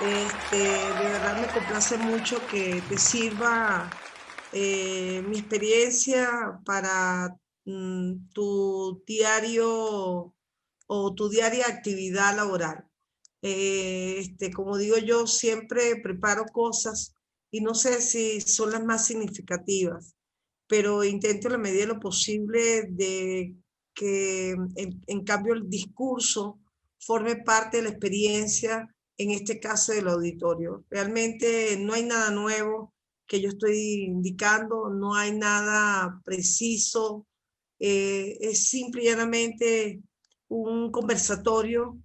De verdad me complace mucho que te sirva mi experiencia para tu diario o tu diaria actividad laboral. Como digo yo, siempre preparo cosas y no sé si son las más significativas, pero intento en la medida de lo posible de que en cambio el discurso forme parte de la experiencia, en este caso del auditorio. Realmente no hay nada nuevo que yo estoy indicando, no hay nada preciso, es simple y llanamente un conversatorio,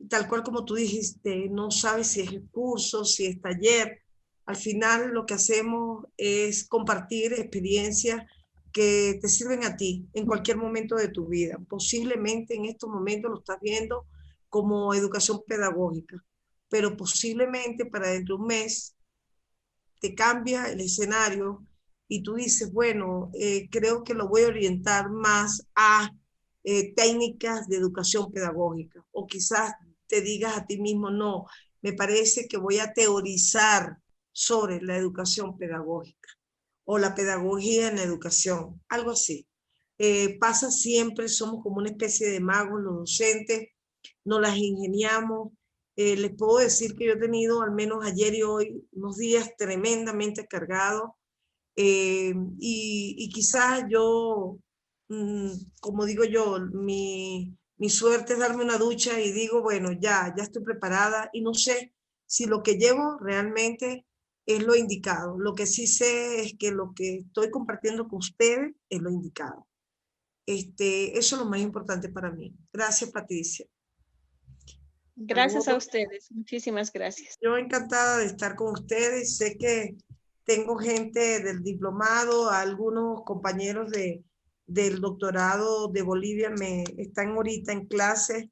tal cual como tú dijiste, no sabes si es curso, si es taller. Al final lo que hacemos es compartir experiencias que te sirven a ti en cualquier momento de tu vida. Posiblemente en estos momentos lo estás viendo como educación pedagógica, pero posiblemente para dentro de un mes te cambia el escenario y tú dices, bueno, creo que lo voy a orientar más a técnicas de educación pedagógica. O quizás te digas a ti mismo, no, me parece que voy a teorizar sobre la educación pedagógica o la pedagogía en la educación, algo así. Pasa siempre, somos como una especie de magos los docentes, nos las ingeniamos. Les puedo decir que yo he tenido, al menos ayer y hoy, unos días tremendamente cargados, y quizás yo, mmm, como digo yo, mi suerte es darme una ducha y digo, bueno, ya estoy preparada y no sé si lo que llevo realmente es lo indicado. Lo que sí sé es que lo que estoy compartiendo con ustedes es lo indicado. Eso es lo más importante para mí. Gracias, Patricia. ¿Algún Gracias a otro? ustedes. Muchísimas gracias. Yo encantada de estar con ustedes. Sé que tengo gente del diplomado, algunos compañeros del doctorado de Bolivia me están ahorita en clase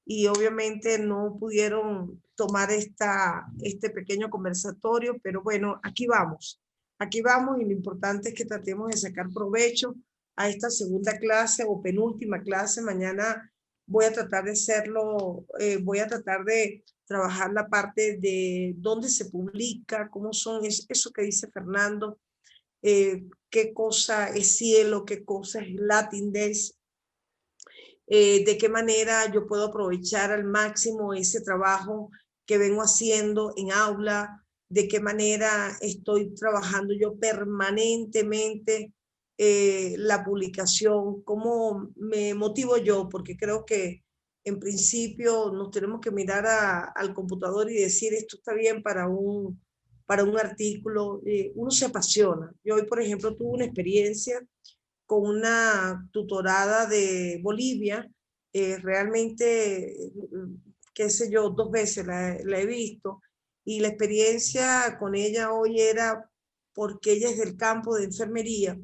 y obviamente no pudieron tomar este pequeño conversatorio, pero bueno, aquí vamos y lo importante es que tratemos de sacar provecho a esta segunda clase o penúltima clase. Mañana voy a tratar de hacerlo, voy a tratar de trabajar la parte de dónde se publica, cómo son eso que dice Fernando, qué cosa es cielo, qué cosa es Latin Days, de qué manera yo puedo aprovechar al máximo ese trabajo que vengo haciendo en aula, de qué manera estoy trabajando yo permanentemente la publicación, cómo me motivo yo, porque creo que en principio nos tenemos que mirar al computador y decir esto está bien para un artículo. Uno se apasiona. Yo hoy, por ejemplo, tuve una experiencia con una tutorada de Bolivia, realmente, qué sé yo, 2 veces la he visto, y la experiencia con ella hoy era porque ella es del campo de enfermería,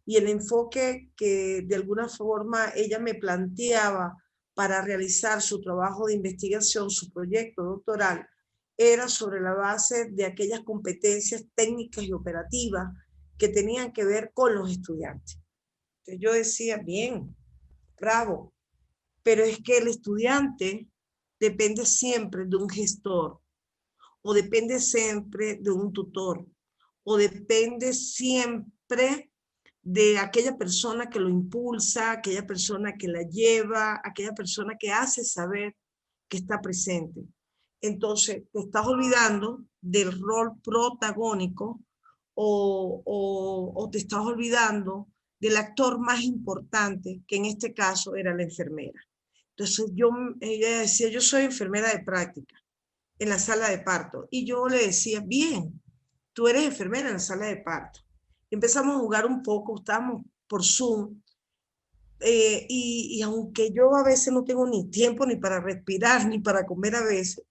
y el enfoque que de alguna forma ella me planteaba para realizar su trabajo de investigación, su proyecto doctoral, era sobre la base de aquellas competencias técnicas y operativas que tenían que ver con los estudiantes. Entonces yo decía, bien, bravo, pero es que el estudiante depende siempre de un gestor, o depende siempre de un tutor, o depende siempre de aquella persona que lo impulsa, aquella persona que la lleva, aquella persona que hace saber que está presente. Entonces, te estás olvidando del rol protagónico o te estás olvidando del actor más importante, que en este caso era la enfermera. Entonces, ella decía, yo soy enfermera de práctica en la sala de parto. Y yo le decía, bien, tú eres enfermera en la sala de parto. Empezamos a jugar un poco, estábamos por Zoom, y aunque yo a veces no tengo ni tiempo ni para respirar, ni para comer a veces,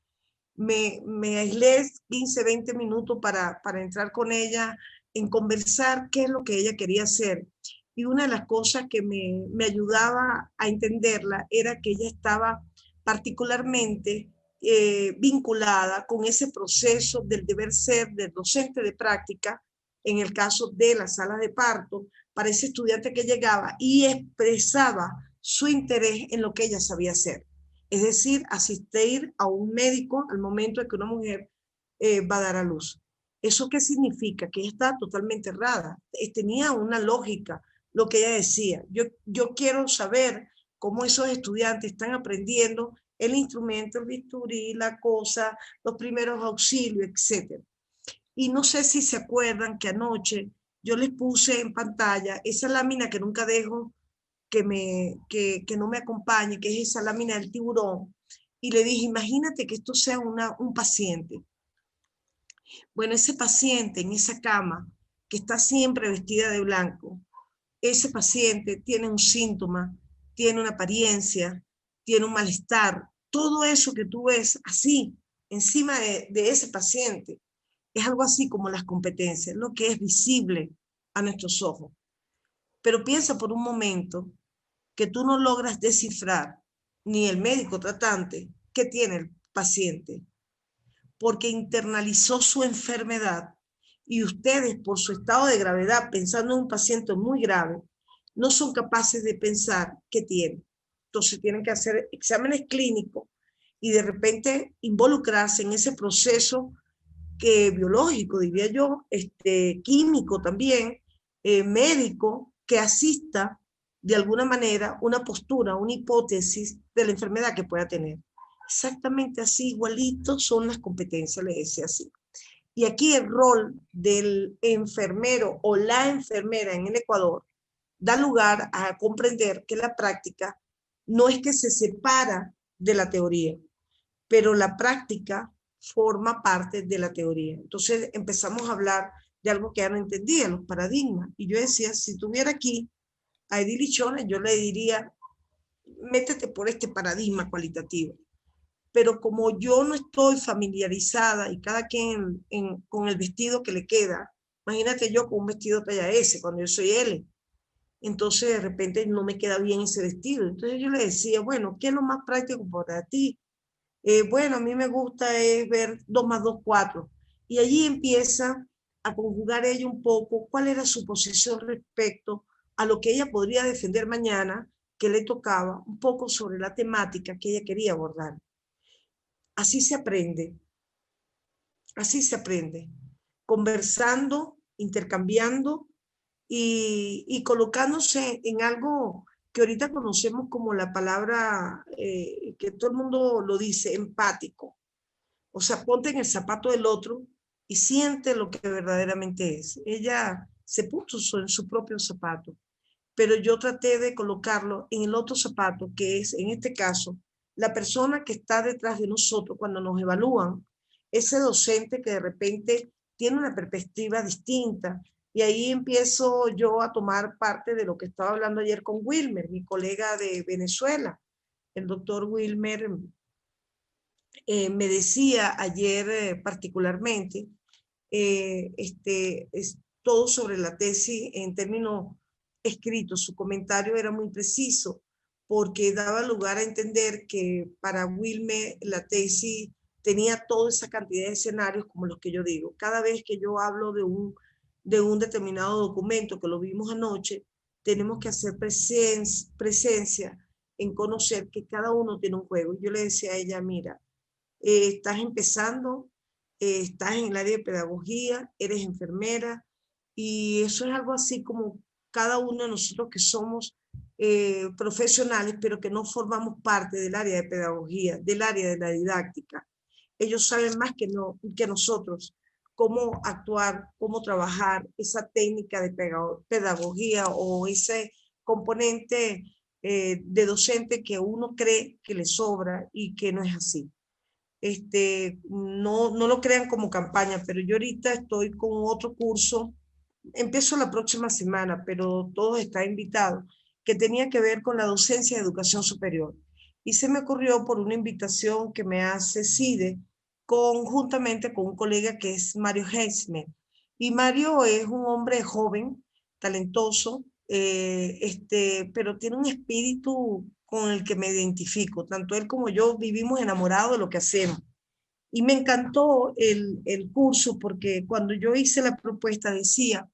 me aislé 15, 20 minutos para entrar con ella, en conversar qué es lo que ella quería hacer. Y una de las cosas que me ayudaba a entenderla era que ella estaba particularmente vinculada con ese proceso del deber ser del docente de práctica, en el caso de las salas de parto, para ese estudiante que llegaba y expresaba su interés en lo que ella sabía hacer. Es decir, asistir a un médico al momento de que una mujer va a dar a luz. ¿Eso qué significa? Que ella está totalmente errada. Tenía una lógica lo que ella decía. Yo quiero saber cómo esos estudiantes están aprendiendo el instrumento, el bisturí, la cosa, los primeros auxilios, etc. Y no sé si se acuerdan que anoche yo les puse en pantalla esa lámina que nunca dejo que no me acompañe, que es esa lámina del tiburón. Y le dije, imagínate que esto sea un paciente. Bueno, ese paciente en esa cama, que está siempre vestida de blanco, ese paciente tiene un síntoma, tiene una apariencia, tiene un malestar. Todo eso que tú ves así, encima de ese paciente, es algo así como las competencias, lo que es visible a nuestros ojos. Pero piensa por un momento que tú no logras descifrar, ni el médico tratante, qué tiene el paciente, porque internalizó su enfermedad y ustedes, por su estado de gravedad, pensando en un paciente muy grave, no son capaces de pensar qué tiene. Entonces tienen que hacer exámenes clínicos y de repente involucrarse en ese proceso biológico, diría yo, químico también, médico, que asista de alguna manera una postura, una hipótesis de la enfermedad que pueda tener. Exactamente así, igualito son las competencias, le decía así. Y aquí el rol del enfermero o la enfermera en el Ecuador da lugar a comprender que la práctica no es que se separa de la teoría, pero la práctica forma parte de la teoría. Entonces empezamos a hablar de algo que ya no entendía, los paradigmas. Y yo decía, si tuviera aquí a Edith Lichones, yo le diría, métete por este paradigma cualitativo. Pero como yo no estoy familiarizada y cada quien con el vestido que le queda, imagínate yo con un vestido talla S cuando yo soy L, entonces de repente no me queda bien ese vestido. Entonces yo le decía, bueno, ¿qué es lo más práctico para ti? Bueno, a mí me gusta ver 2 más 2, 4. Y allí empieza a conjugar ella un poco cuál era su posición respecto a lo que ella podría defender mañana, que le tocaba un poco sobre la temática que ella quería abordar. Así se aprende, conversando, intercambiando y colocándose en algo que ahorita conocemos como la palabra, que todo el mundo lo dice, empático. O sea, ponte en el zapato del otro y siente lo que verdaderamente es. Ella se puso en su propio zapato, pero yo traté de colocarlo en el otro zapato, que es, en este caso, la persona que está detrás de nosotros cuando nos evalúan, ese docente que de repente tiene una perspectiva distinta. Y ahí empiezo yo a tomar parte de lo que estaba hablando ayer con Wilmer, mi colega de Venezuela. El doctor Wilmer me decía ayer particularmente es todo sobre la tesis en términos escritos. Su comentario era muy preciso porque daba lugar a entender que para Wilmer la tesis tenía toda esa cantidad de escenarios como los que yo digo. Cada vez que yo hablo de un determinado documento, que lo vimos anoche, tenemos que hacer presencia en conocer que cada uno tiene un juego. Yo le decía a ella, mira, estás empezando, estás en el área de pedagogía, eres enfermera, y eso es algo así como cada uno de nosotros que somos profesionales, pero que no formamos parte del área de pedagogía, del área de la didáctica. Ellos saben más que nosotros cómo actuar, cómo trabajar esa técnica de pedagogía o ese componente de docente que uno cree que le sobra y que no es así. No lo crean como campaña, pero yo ahorita estoy con otro curso, empiezo la próxima semana, pero todos están invitados, que tenía que ver con la docencia de educación superior. Y se me ocurrió por una invitación que me hace CIDE, conjuntamente con un colega que es Mario Heisman. Y Mario es un hombre joven, talentoso, pero tiene un espíritu con el que me identifico. Tanto él como yo vivimos enamorados de lo que hacemos. Y me encantó el curso porque cuando yo hice la propuesta decía,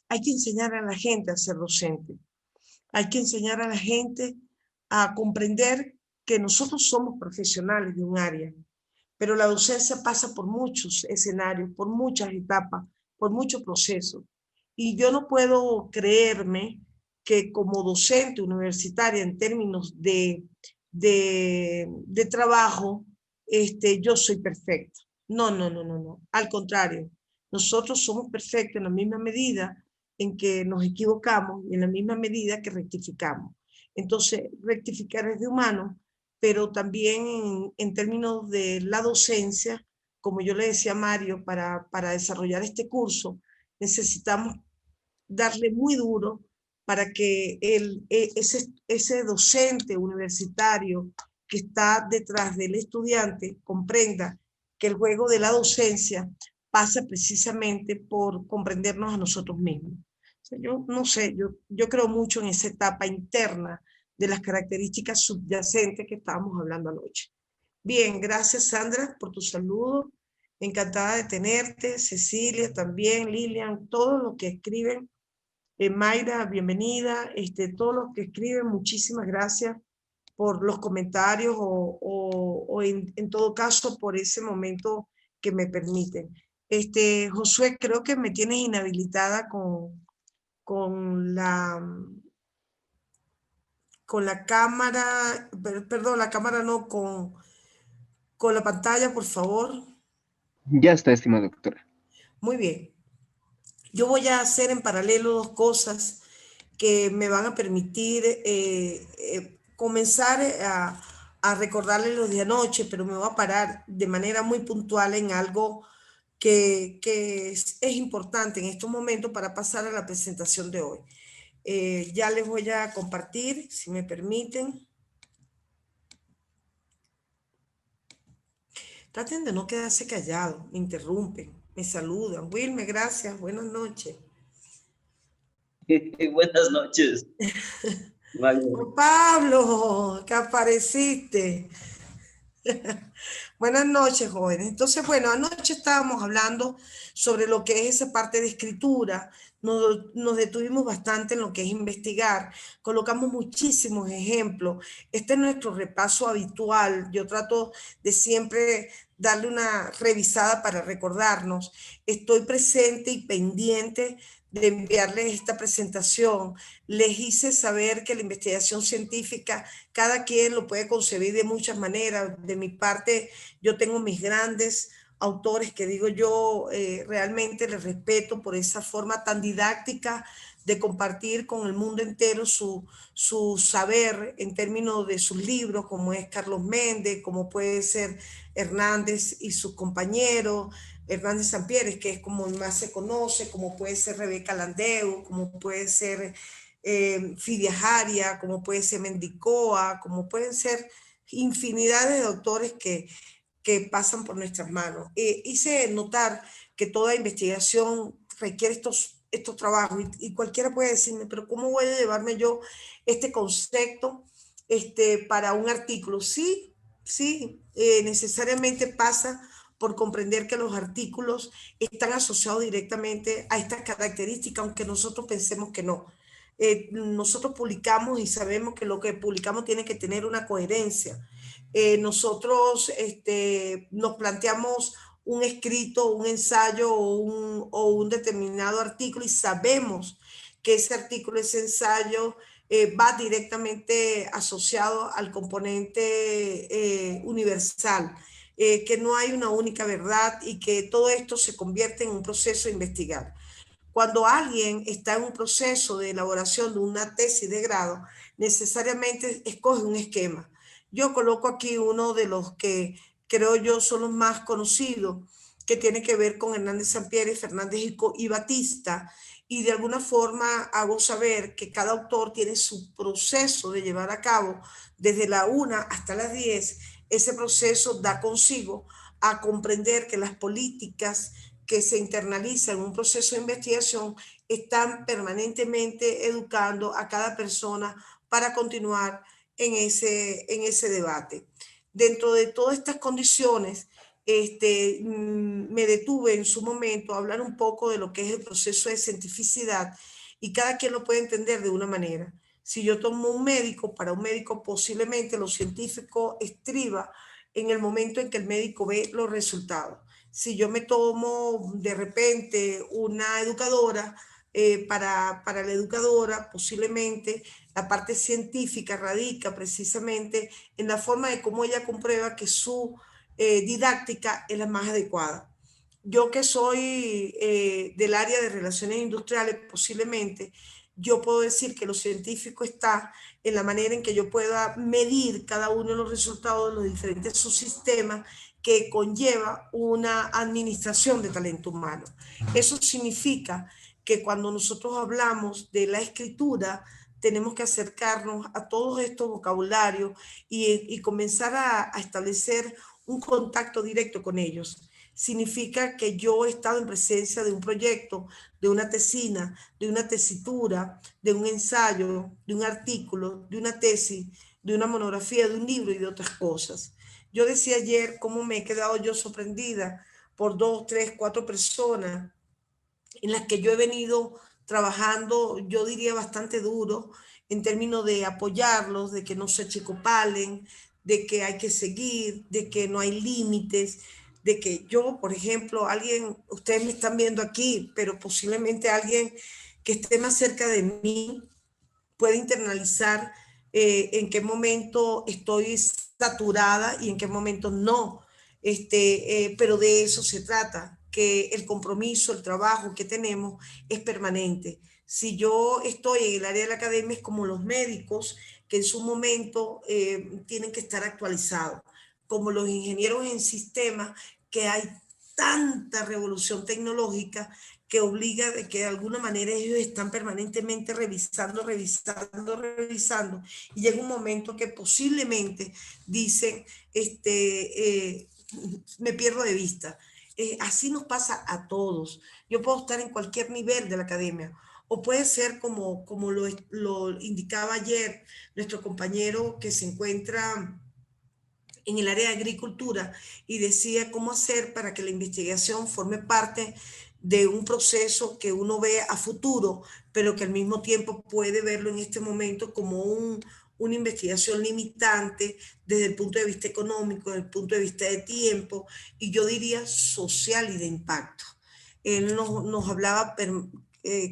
hay que enseñar a la gente a ser docente. Hay que enseñar a la gente a comprender que nosotros somos profesionales de un área, pero la docencia pasa por muchos escenarios, por muchas etapas, por muchos procesos. Y yo no puedo creerme que como docente universitaria en términos de trabajo, yo soy perfecta. No, no, no, no, no. Al contrario, nosotros somos perfectos en la misma medida en que nos equivocamos y en la misma medida que rectificamos. Entonces, rectificar es de humano, pero también en términos de la docencia, como yo le decía a Mario, para desarrollar este curso, necesitamos darle muy duro para que ese docente universitario que está detrás del estudiante comprenda que el juego de la docencia pasa precisamente por comprendernos a nosotros mismos. O sea, yo no sé, yo creo mucho en esa etapa interna de las características subyacentes que estábamos hablando anoche. Bien, gracias Sandra por tu saludo. Encantada de tenerte. Cecilia también, Lilian, todos los que escriben. Mayra, bienvenida. Todos los que escriben, muchísimas gracias por los comentarios o en todo caso por ese momento que me permiten. Josué, creo que me tienes inhabilitada con la cámara, perdón, la cámara no, con la pantalla, por favor. Ya está, estimada doctora. Muy bien. Yo voy a hacer en paralelo dos cosas que me van a permitir comenzar a recordarles los de anoche, pero me voy a parar de manera muy puntual en algo que es importante en estos momentos para pasar a la presentación de hoy. Ya les voy a compartir, si me permiten. Traten de no quedarse callados, me interrumpen, me saludan. Wilmer, gracias, buenas noches. Buenas noches. Juan Pablo, que apareciste. Buenas noches, jóvenes. Entonces, bueno, anoche estábamos hablando sobre lo que es esa parte de escritura. Nos detuvimos bastante en lo que es investigar. Colocamos muchísimos ejemplos. Este es nuestro repaso habitual. Yo trato de siempre darle una revisada para recordarnos. Estoy presente y pendiente de enviarles esta presentación. Les hice saber que la investigación científica, cada quien lo puede concebir de muchas maneras. De mi parte, yo tengo mis grandes autores que digo yo, realmente les respeto por esa forma tan didáctica de compartir con el mundo entero su saber en términos de sus libros, como es Carlos Méndez, como puede ser Hernández y sus compañeros, Hernández Sampieres, que es como más se conoce, como puede ser Rebeca Landeu, como puede ser Fidia Jaria, como puede ser Mendicoa, como pueden ser infinidad de autores que pasan por nuestras manos. Hice notar que toda investigación requiere estos trabajos y cualquiera puede decirme, pero ¿cómo voy a llevarme yo este concepto para un artículo? Sí, sí, necesariamente pasa por comprender que los artículos están asociados directamente a estas características, aunque nosotros pensemos que no. Nosotros publicamos y sabemos que lo que publicamos tiene que tener una coherencia. Nosotros nos planteamos un escrito, un ensayo o un determinado artículo y sabemos que ese artículo, ese ensayo va directamente asociado al componente universal, que no hay una única verdad y que todo esto se convierte en un proceso de investigar. Cuando alguien está en un proceso de elaboración de una tesis de grado, necesariamente escoge un esquema. Yo coloco aquí uno de los que creo yo son los más conocidos, que tiene que ver con Hernández Sampieres, Fernández y Batista, y de alguna forma hago saber que cada autor tiene su proceso de llevar a cabo desde la 1 hasta las 10. Ese proceso da consigo a comprender que las políticas que se internalizan en un proceso de investigación están permanentemente educando a cada persona para continuar en ese debate. Dentro de todas estas condiciones, me detuve en su momento a hablar un poco de lo que es el proceso de cientificidad y cada quien lo puede entender de una manera. Si yo tomo un médico, para un médico posiblemente lo científico estriba en el momento en que el médico ve los resultados. Si yo me tomo de repente una educadora, para la educadora posiblemente la parte científica radica precisamente en la forma de cómo ella comprueba que su didáctica es la más adecuada. Yo que soy del área de relaciones industriales, posiblemente yo puedo decir que lo científico está en la manera en que yo pueda medir cada uno de los resultados de los diferentes subsistemas que conlleva una administración de talento humano. Eso significa que cuando nosotros hablamos de la escritura, tenemos que acercarnos a todos estos vocabularios y comenzar a establecer un contacto directo con ellos. Significa que yo he estado en presencia de un proyecto, de una tesina, de una tesitura, de un ensayo, de un artículo, de una tesis, de una monografía, de un libro y de otras cosas. Yo decía ayer cómo me he quedado yo sorprendida por 2, 3, 4 personas en las que yo he venido trabajando, yo diría bastante duro, en términos de apoyarlos, de que no se achicopalen, de que hay que seguir, de que no hay límites, de que yo, por ejemplo, alguien, ustedes me están viendo aquí, pero posiblemente alguien que esté más cerca de mí puede internalizar en qué momento estoy saturada y en qué momento no. Pero de eso se trata, que el compromiso, el trabajo que tenemos es permanente. Si yo estoy en el área de la academia es como los médicos que en su momento tienen que estar actualizados, como los ingenieros en sistemas, que hay tanta revolución tecnológica que obliga de que de alguna manera ellos están permanentemente revisando, y llega un momento que posiblemente dicen, me pierdo de vista. Así nos pasa a todos. Yo puedo estar en cualquier nivel de la academia, o puede ser como lo indicaba ayer nuestro compañero que se encuentra en el área de agricultura y decía cómo hacer para que la investigación forme parte de un proceso que uno ve a futuro, pero que al mismo tiempo puede verlo en este momento como una investigación limitante desde el punto de vista económico, desde el punto de vista de tiempo, y yo diría social y de impacto. Él nos hablaba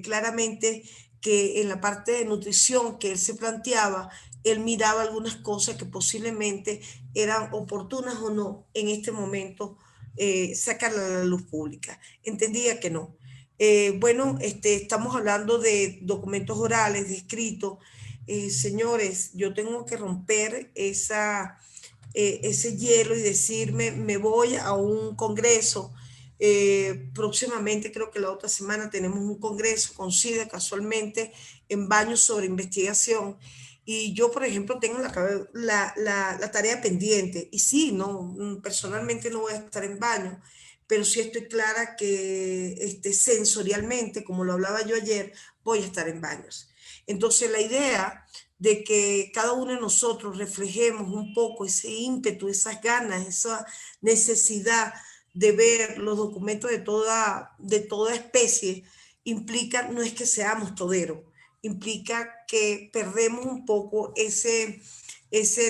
claramente que en la parte de nutrición que él se planteaba, él miraba algunas cosas que posiblemente eran oportunas o no en este momento sacarla a la luz pública. Entendía que no. Bueno, estamos hablando de documentos orales, de escritos. Señores, yo tengo que romper ese hielo y decirme, me voy a un congreso. Próximamente, creo que la otra semana, tenemos un congreso con SIDA casualmente en Baños sobre investigación. Y yo, por ejemplo, tengo la tarea pendiente. Y sí, no, personalmente no voy a estar en Baños, pero sí estoy clara que sensorialmente, como lo hablaba yo ayer, voy a estar en Baños. Entonces, la idea de que cada uno de nosotros reflejemos un poco ese ímpetu, esas ganas, esa necesidad de ver los documentos de toda especie, implica, no es que seamos toderos, implica que perdemos un poco ese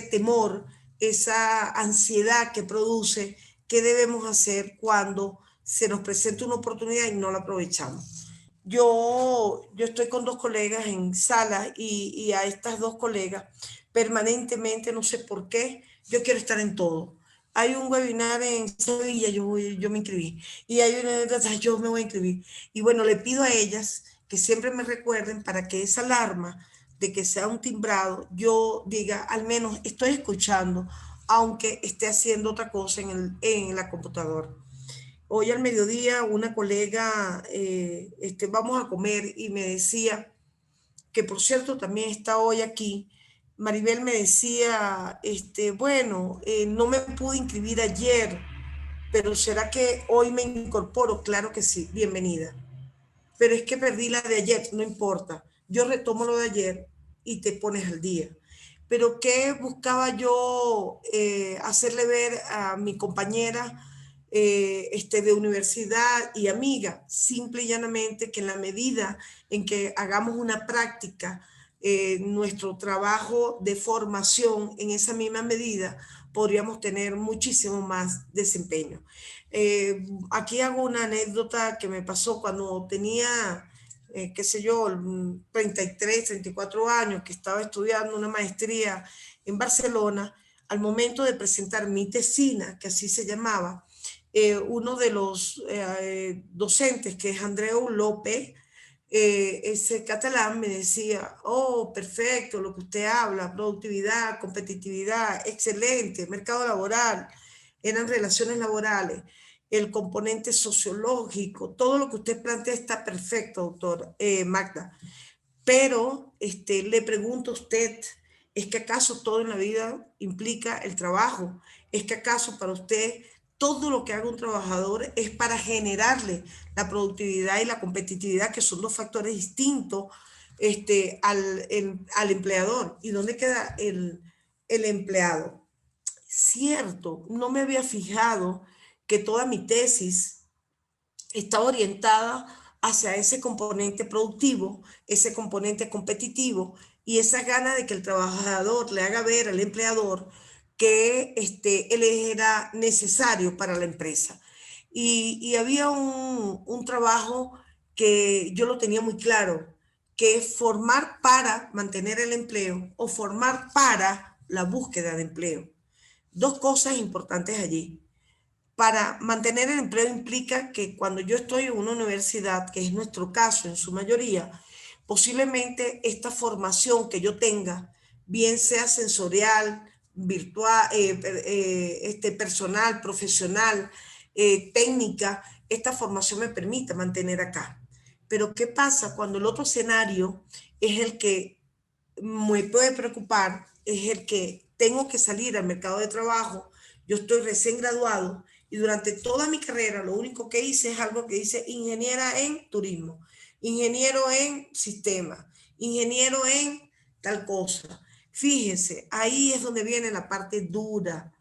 temor, esa ansiedad que produce, qué debemos hacer cuando se nos presenta una oportunidad y no la aprovechamos. Yo estoy con 2 colegas en sala y a estas 2 colegas permanentemente, no sé por qué, yo quiero estar en todo. Hay un webinar en Sevilla, yo me inscribí, y hay una, yo me voy a inscribir. Y bueno, le pido a ellas que siempre me recuerden para que esa alarma de que sea un timbrado, yo diga, al menos estoy escuchando, aunque esté haciendo otra cosa en la computadora. Hoy al mediodía una colega, vamos a comer y me decía, que por cierto también está hoy aquí, Maribel me decía, bueno, no me pude inscribir ayer, pero ¿será que hoy me incorporo? Claro que sí, bienvenida. Pero es que perdí la de ayer, no importa. Yo retomo lo de ayer y te pones al día. Pero ¿qué buscaba yo hacerle ver a mi compañera de universidad y amiga? Simple y llanamente que en la medida en que hagamos una práctica, nuestro trabajo de formación en esa misma medida, podríamos tener muchísimo más desempeño. Aquí hago una anécdota que me pasó cuando tenía, qué sé yo, 33, 34 años, que estaba estudiando una maestría en Barcelona. Al momento de presentar mi tesina, que así se llamaba, uno de los docentes, que es Andreu López, ese catalán, me decía: oh, perfecto, lo que usted habla, productividad, competitividad, excelente, mercado laboral, eran relaciones laborales, el componente sociológico, todo lo que usted plantea está perfecto, doctor Magda. Pero le pregunto a usted, ¿es que acaso todo en la vida implica el trabajo? ¿Es que acaso para usted todo lo que haga un trabajador es para generarle la productividad y la competitividad, que son dos factores distintos, al empleador? ¿Y dónde queda el empleado? Cierto, no me había fijado que toda mi tesis está orientada hacia ese componente productivo, ese componente competitivo y esa gana de que el trabajador le haga ver al empleador que él era necesario para la empresa. Y había un trabajo que yo lo tenía muy claro, que es formar para mantener el empleo o formar para la búsqueda de empleo. Dos cosas importantes allí. Para mantener el empleo implica que cuando yo estoy en una universidad, que es nuestro caso en su mayoría, posiblemente esta formación que yo tenga, bien sea sensorial, virtual, personal, profesional, técnica, esta formación me permite mantener acá. Pero ¿qué pasa cuando el otro escenario es el que me puede preocupar? Es el que tengo que salir al mercado de trabajo. Yo estoy recién graduado y durante toda mi carrera lo único que hice es algo que dice ingeniera en turismo, ingeniero en sistema, ingeniero en tal cosa. Fíjense, ahí es donde viene la parte dura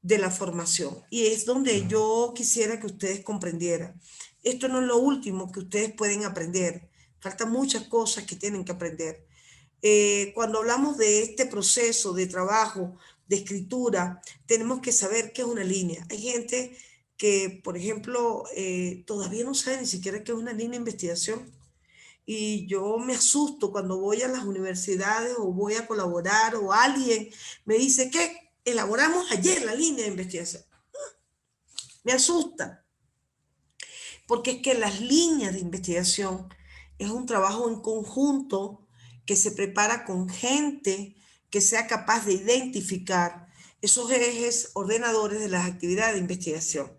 de la formación y es donde yo quisiera que ustedes comprendieran. Esto no es lo último que ustedes pueden aprender. Faltan muchas cosas que tienen que aprender. Cuando hablamos de este proceso de trabajo, de escritura, tenemos que saber qué es una línea. Hay gente que, por ejemplo, todavía no sabe ni siquiera qué es una línea de investigación. Y yo me asusto cuando voy a las universidades o voy a colaborar o alguien me dice que elaboramos ayer la línea de investigación. Me asusta, porque es que las líneas de investigación es un trabajo en conjunto que se prepara con gente que sea capaz de identificar esos ejes ordenadores de las actividades de investigación.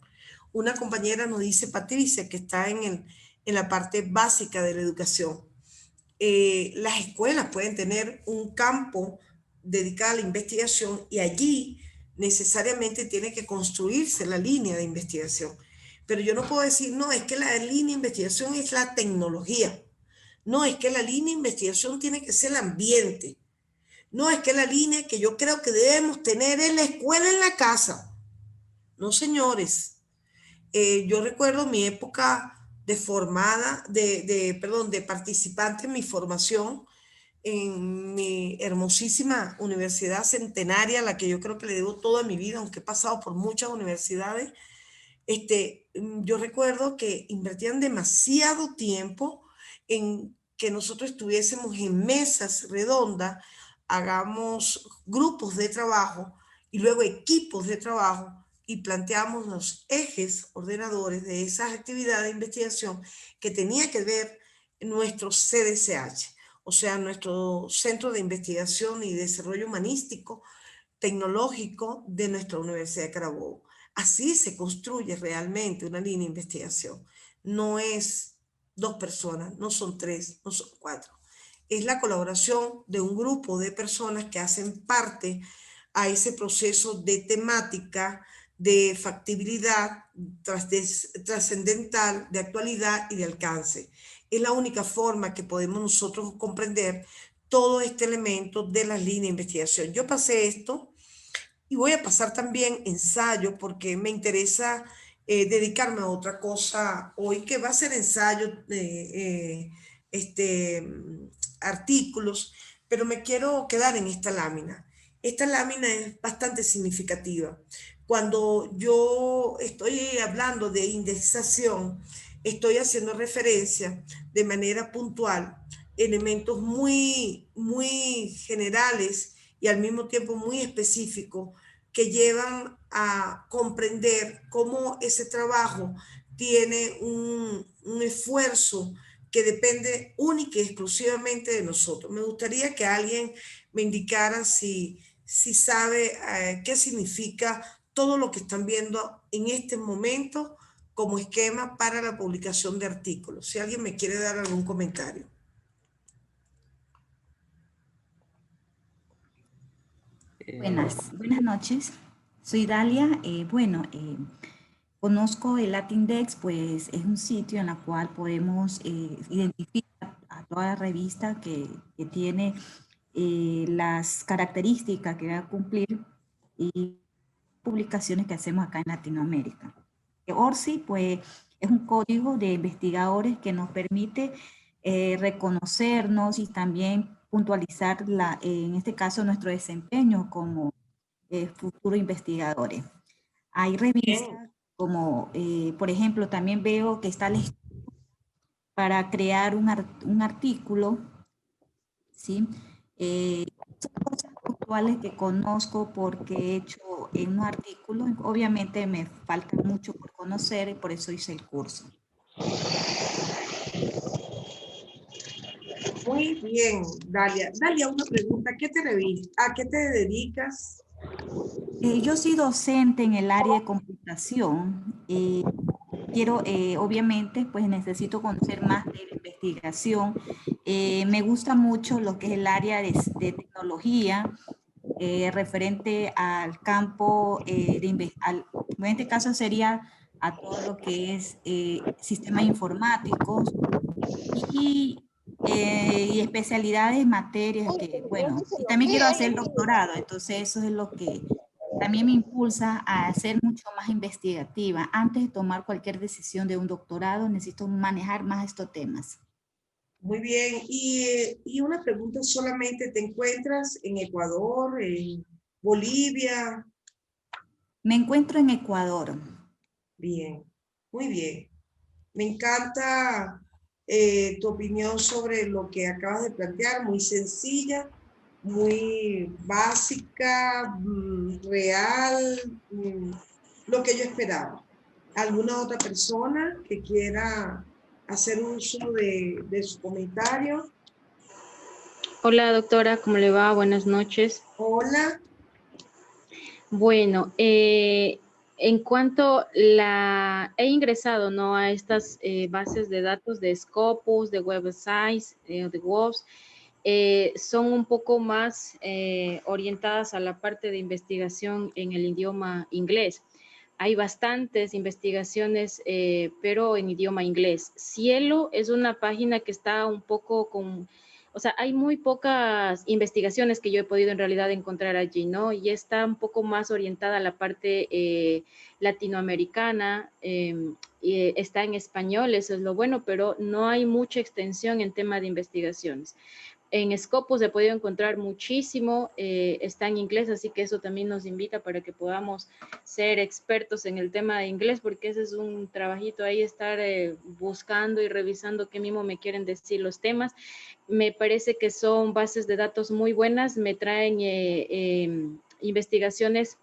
Una compañera nos dice, Patricia, que está en la parte básica de la educación. Las escuelas pueden tener un campo dedicado a la investigación y allí necesariamente tiene que construirse la línea de investigación. Pero yo no puedo decir, no, es que la línea de investigación es la tecnología. No, es que la línea de investigación tiene que ser el ambiente. No, es que la línea que yo creo que debemos tener es la escuela en la casa. No, señores. Yo recuerdo mi época de formada, de participante en mi formación en mi hermosísima universidad centenaria, a la que yo creo que le debo toda mi vida, aunque he pasado por muchas universidades. Yo recuerdo que invertían demasiado tiempo en que nosotros estuviésemos en mesas redondas, hagamos grupos de trabajo y luego equipos de trabajo y planteamos los ejes ordenadores de esas actividades de investigación que tenía que ver nuestro CDCH, o sea, nuestro Centro de Investigación y Desarrollo Humanístico Tecnológico de nuestra Universidad de Carabobo. Así se construye realmente una línea de investigación. No es dos personas, no son tres, no son cuatro. Es la colaboración de un grupo de personas que hacen parte a ese proceso de temática, de factibilidad, trascendental, de actualidad y de alcance. Es la única forma que podemos nosotros comprender todo este elemento de las líneas de investigación. Yo pasé esto y voy a pasar también ensayo porque me interesa dedicarme a otra cosa hoy, que va a ser ensayo de artículos, pero me quiero quedar en esta lámina. Esta lámina es bastante significativa. Cuando yo estoy hablando de indexación, estoy haciendo referencia de manera puntual elementos muy generales y al mismo tiempo muy específicos que llevan a comprender cómo ese trabajo tiene un esfuerzo que depende única y exclusivamente de nosotros. Me gustaría que alguien me indicara si sabe qué significa todo lo que están viendo en este momento como esquema para la publicación de artículos. Si alguien me quiere dar algún comentario. Buenas noches. Soy Dalia. Conozco el Latindex, pues es un sitio en el cual podemos identificar a toda la revista que tiene las características que va a cumplir y publicaciones que hacemos acá en Latinoamérica. ORCI, pues, es un código de investigadores que nos permite reconocernos y también puntualizar, en este caso, nuestro desempeño como futuros investigadores. Hay revistas como, por ejemplo, también veo que está para crear un artículo, ¿sí? Son cosas puntuales que conozco porque he hecho en un artículo. Obviamente me falta mucho por conocer y por eso hice el curso. Muy bien, Dalia. Dalia, una pregunta. ¿A qué te dedicas? Yo soy docente en el área de computación. Quiero, obviamente, pues necesito conocer más de la investigación. Me gusta mucho lo que es el área de tecnología referente al campo en este caso sería a todo lo que es sistemas informáticos y especialidades, materias que, bueno, y también quiero hacer el doctorado, entonces eso es lo que también me impulsa a ser mucho más investigativa. Antes de tomar cualquier decisión de un doctorado, necesito manejar más estos temas. Muy bien. Y una pregunta solamente, ¿te encuentras en Ecuador, en Bolivia? Me encuentro en Ecuador. Bien, muy bien. Me encanta tu opinión sobre lo que acabas de plantear, muy sencilla, muy básica, real, lo que yo esperaba. ¿Alguna otra persona que quiera hacer uso de su comentario? Hola, doctora, ¿cómo le va? Buenas noches. Hola. Bueno, en cuanto he ingresado, ¿no?, a estas bases de datos de Scopus, de Web of Science, de WOS, son un poco más orientadas a la parte de investigación en el idioma inglés. Hay bastantes investigaciones, pero en idioma inglés. Cielo es una página que está un poco o sea, hay muy pocas investigaciones que yo he podido en realidad encontrar allí, ¿no? Y está un poco más orientada a la parte latinoamericana, y está en español, eso es lo bueno, pero no hay mucha extensión en tema de investigaciones. En Scopus he podido encontrar muchísimo, está en inglés, así que eso también nos invita para que podamos ser expertos en el tema de inglés, porque ese es un trabajito ahí, estar buscando y revisando qué mismo me quieren decir los temas. Me parece que son bases de datos muy buenas, me traen investigaciones,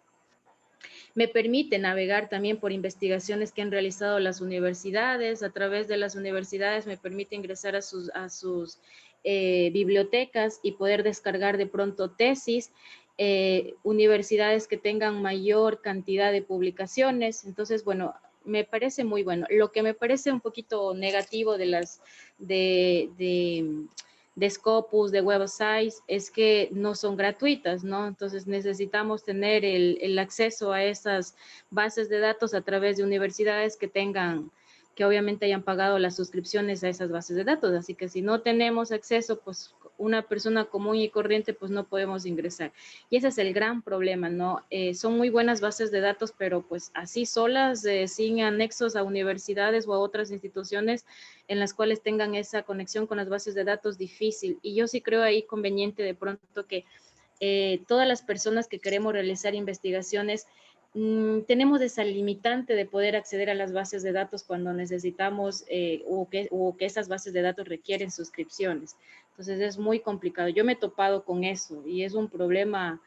me permite navegar también por investigaciones que han realizado las universidades. A través de las universidades me permite ingresar a sus bibliotecas y poder descargar de pronto tesis, universidades que tengan mayor cantidad de publicaciones. Entonces, bueno, me parece muy bueno. Lo que me parece un poquito negativo de Scopus, de Web of Science, es que no son gratuitas, ¿no? Entonces necesitamos tener el acceso a esas bases de datos a través de universidades que obviamente hayan pagado las suscripciones a esas bases de datos. Así que si no tenemos acceso, pues una persona común y corriente, pues no podemos ingresar. Y ese es el gran problema, ¿no? Son muy buenas bases de datos, pero pues así solas, sin anexos a universidades o a otras instituciones en las cuales tengan esa conexión con las bases de datos, difícil. Y yo sí creo ahí conveniente de pronto que todas las personas que queremos realizar investigaciones tenemos esa limitante de poder acceder a las bases de datos cuando necesitamos o que esas bases de datos requieren suscripciones. Entonces es muy complicado. Yo me he topado con eso y es un problema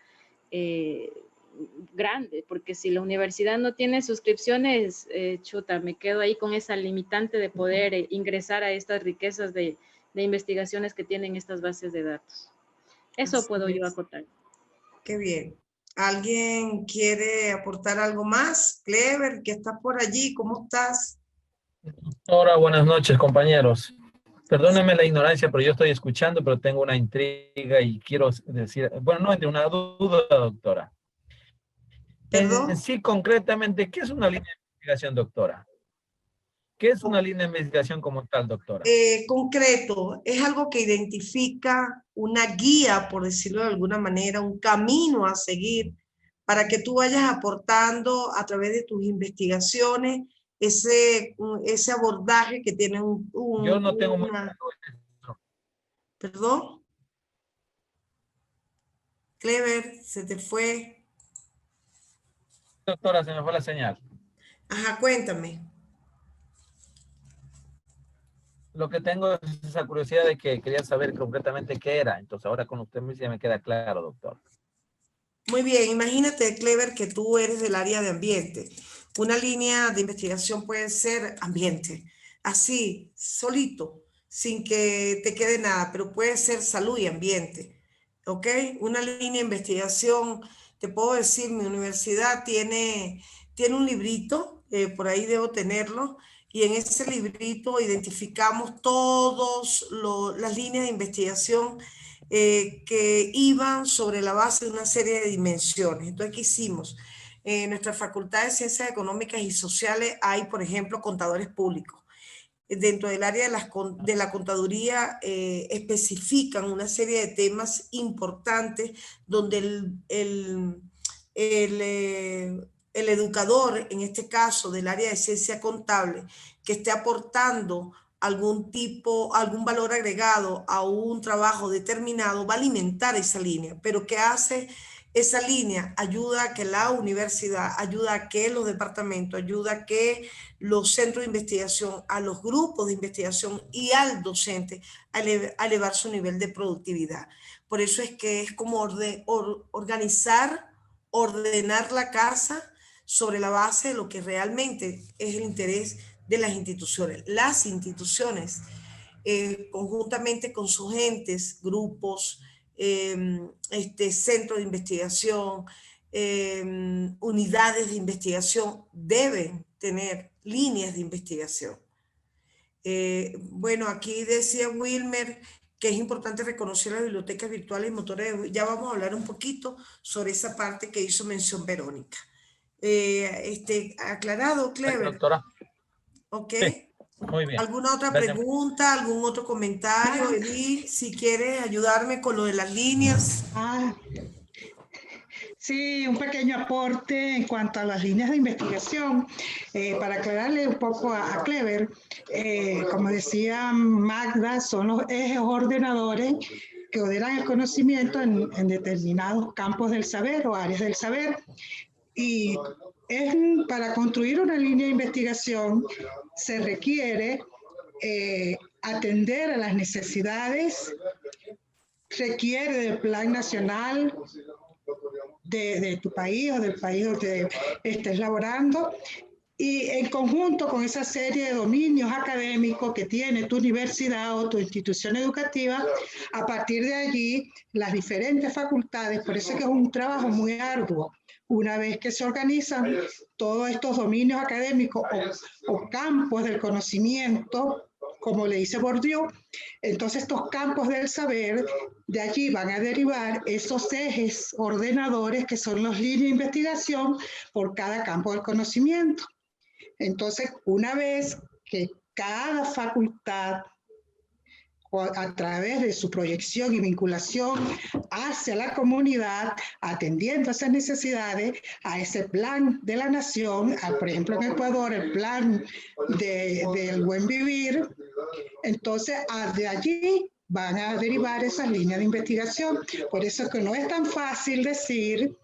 grande, porque si la universidad no tiene suscripciones, chuta, me quedo ahí con esa limitante de poder ingresar a estas riquezas de investigaciones que tienen estas bases de datos. Eso Así puedo yo es. acotar. Qué bien. ¿Alguien quiere aportar algo más? Clever, que estás por allí, ¿cómo estás? Hola, buenas noches, compañeros. Perdónenme la ignorancia, pero yo estoy escuchando, pero tengo una intriga y quiero decir, bueno, no, una duda, doctora. En ¿Perdón? sí, concretamente, ¿qué es una línea de investigación, doctora? ¿Qué es una línea de investigación como tal, doctora? Concreto, es algo que identifica una guía, por decirlo de alguna manera, un camino a seguir para que tú vayas aportando a través de tus investigaciones ese abordaje que tiene Yo no tengo muy una... claro eso. ¿Perdón? Clever, se te fue. Doctora, se me fue la señal. Ajá, cuéntame. Lo que tengo es esa curiosidad de que quería saber concretamente qué era. Entonces, ahora con usted ya me queda claro, doctor. Muy bien, imagínate, Clever, que tú eres del área de ambiente. Una línea de investigación puede ser ambiente, así, solito, sin que te quede nada, pero puede ser salud y ambiente, ¿ok? Una línea de investigación, te puedo decir, mi universidad tiene un librito, por ahí debo tenerlo, y en ese librito identificamos todas las líneas de investigación que iban sobre la base de una serie de dimensiones. Entonces, ¿qué hicimos? En nuestra Facultad de Ciencias Económicas y Sociales hay, por ejemplo, contadores públicos. Dentro del área de la contaduría especifican una serie de temas importantes donde el educador, en este caso del área de ciencia contable, que esté aportando algún valor agregado a un trabajo determinado, va a alimentar esa línea. Pero ¿qué hace esa línea? Ayuda a que la universidad, ayuda a que los departamentos, ayuda a que los centros de investigación, a los grupos de investigación y al docente a elevar su nivel de productividad. Por eso es que es como ordenar la casa sobre la base de lo que realmente es el interés de las instituciones. Las instituciones, conjuntamente con sus entes, grupos, centros de investigación, unidades de investigación, deben tener líneas de investigación. Bueno, aquí decía Wilmer que es importante reconocer las bibliotecas virtuales y motores de... Ya vamos a hablar un poquito sobre esa parte que hizo mención Verónica. Aclarado, Clever. Doctora. Ok. Sí, muy bien. ¿Alguna otra Gracias. pregunta, algún otro comentario, Edith? Si quieres ayudarme con lo de las líneas. Sí, un pequeño aporte en cuanto a las líneas de investigación. Para aclararle un poco a Clever, como decía Magda, son los ejes ordenadores que ordenan el conocimiento en determinados campos del saber o áreas del saber. Y para construir una línea de investigación se requiere atender a las necesidades, requiere del Plan Nacional de tu país o del país donde estés laborando, y en conjunto con esa serie de dominios académicos que tiene tu universidad o tu institución educativa, a partir de allí las diferentes facultades, por eso es que es un trabajo muy arduo. Una vez que se organizan todos estos dominios académicos o campos del conocimiento, como le dice Bourdieu, entonces estos campos del saber, de allí van a derivar esos ejes ordenadores que son las líneas de investigación por cada campo del conocimiento. Entonces, una vez que cada facultad, a través de su proyección y vinculación hacia la comunidad, atendiendo a esas necesidades, a ese plan de la nación, por ejemplo en Ecuador, el plan del buen vivir, entonces de allí van a derivar esas líneas de investigación. Por eso es que no es tan fácil decir,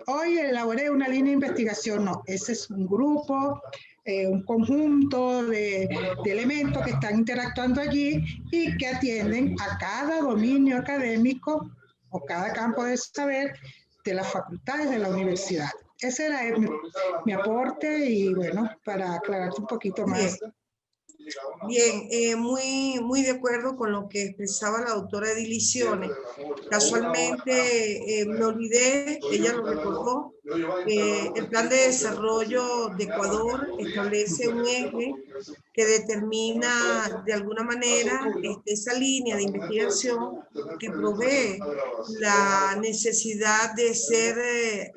hoy elaboré una línea de investigación. No, ese es un grupo, un conjunto de elementos que están interactuando allí y que atienden a cada dominio académico o cada campo de saber de las facultades de la universidad. Ese era mi aporte y bueno, para aclararte un poquito más. Bien, muy de acuerdo con lo que expresaba la doctora Edilicione. Casualmente me olvidé, ella lo recordó, el plan de desarrollo de Ecuador establece un eje que determina de alguna manera esa línea de investigación que provee la necesidad de ser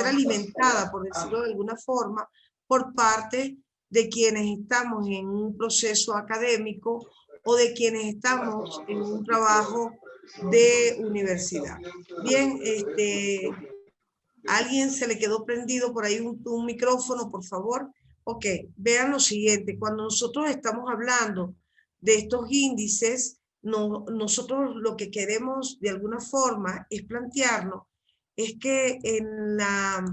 alimentada, por decirlo de alguna forma, por parte de quienes estamos en un proceso académico o de quienes estamos en un trabajo de universidad. Bien, ¿alguien se le quedó prendido por ahí un micrófono, por favor? Ok, vean lo siguiente, cuando nosotros estamos hablando de estos índices, nosotros lo que queremos de alguna forma es plantearnos, es que en la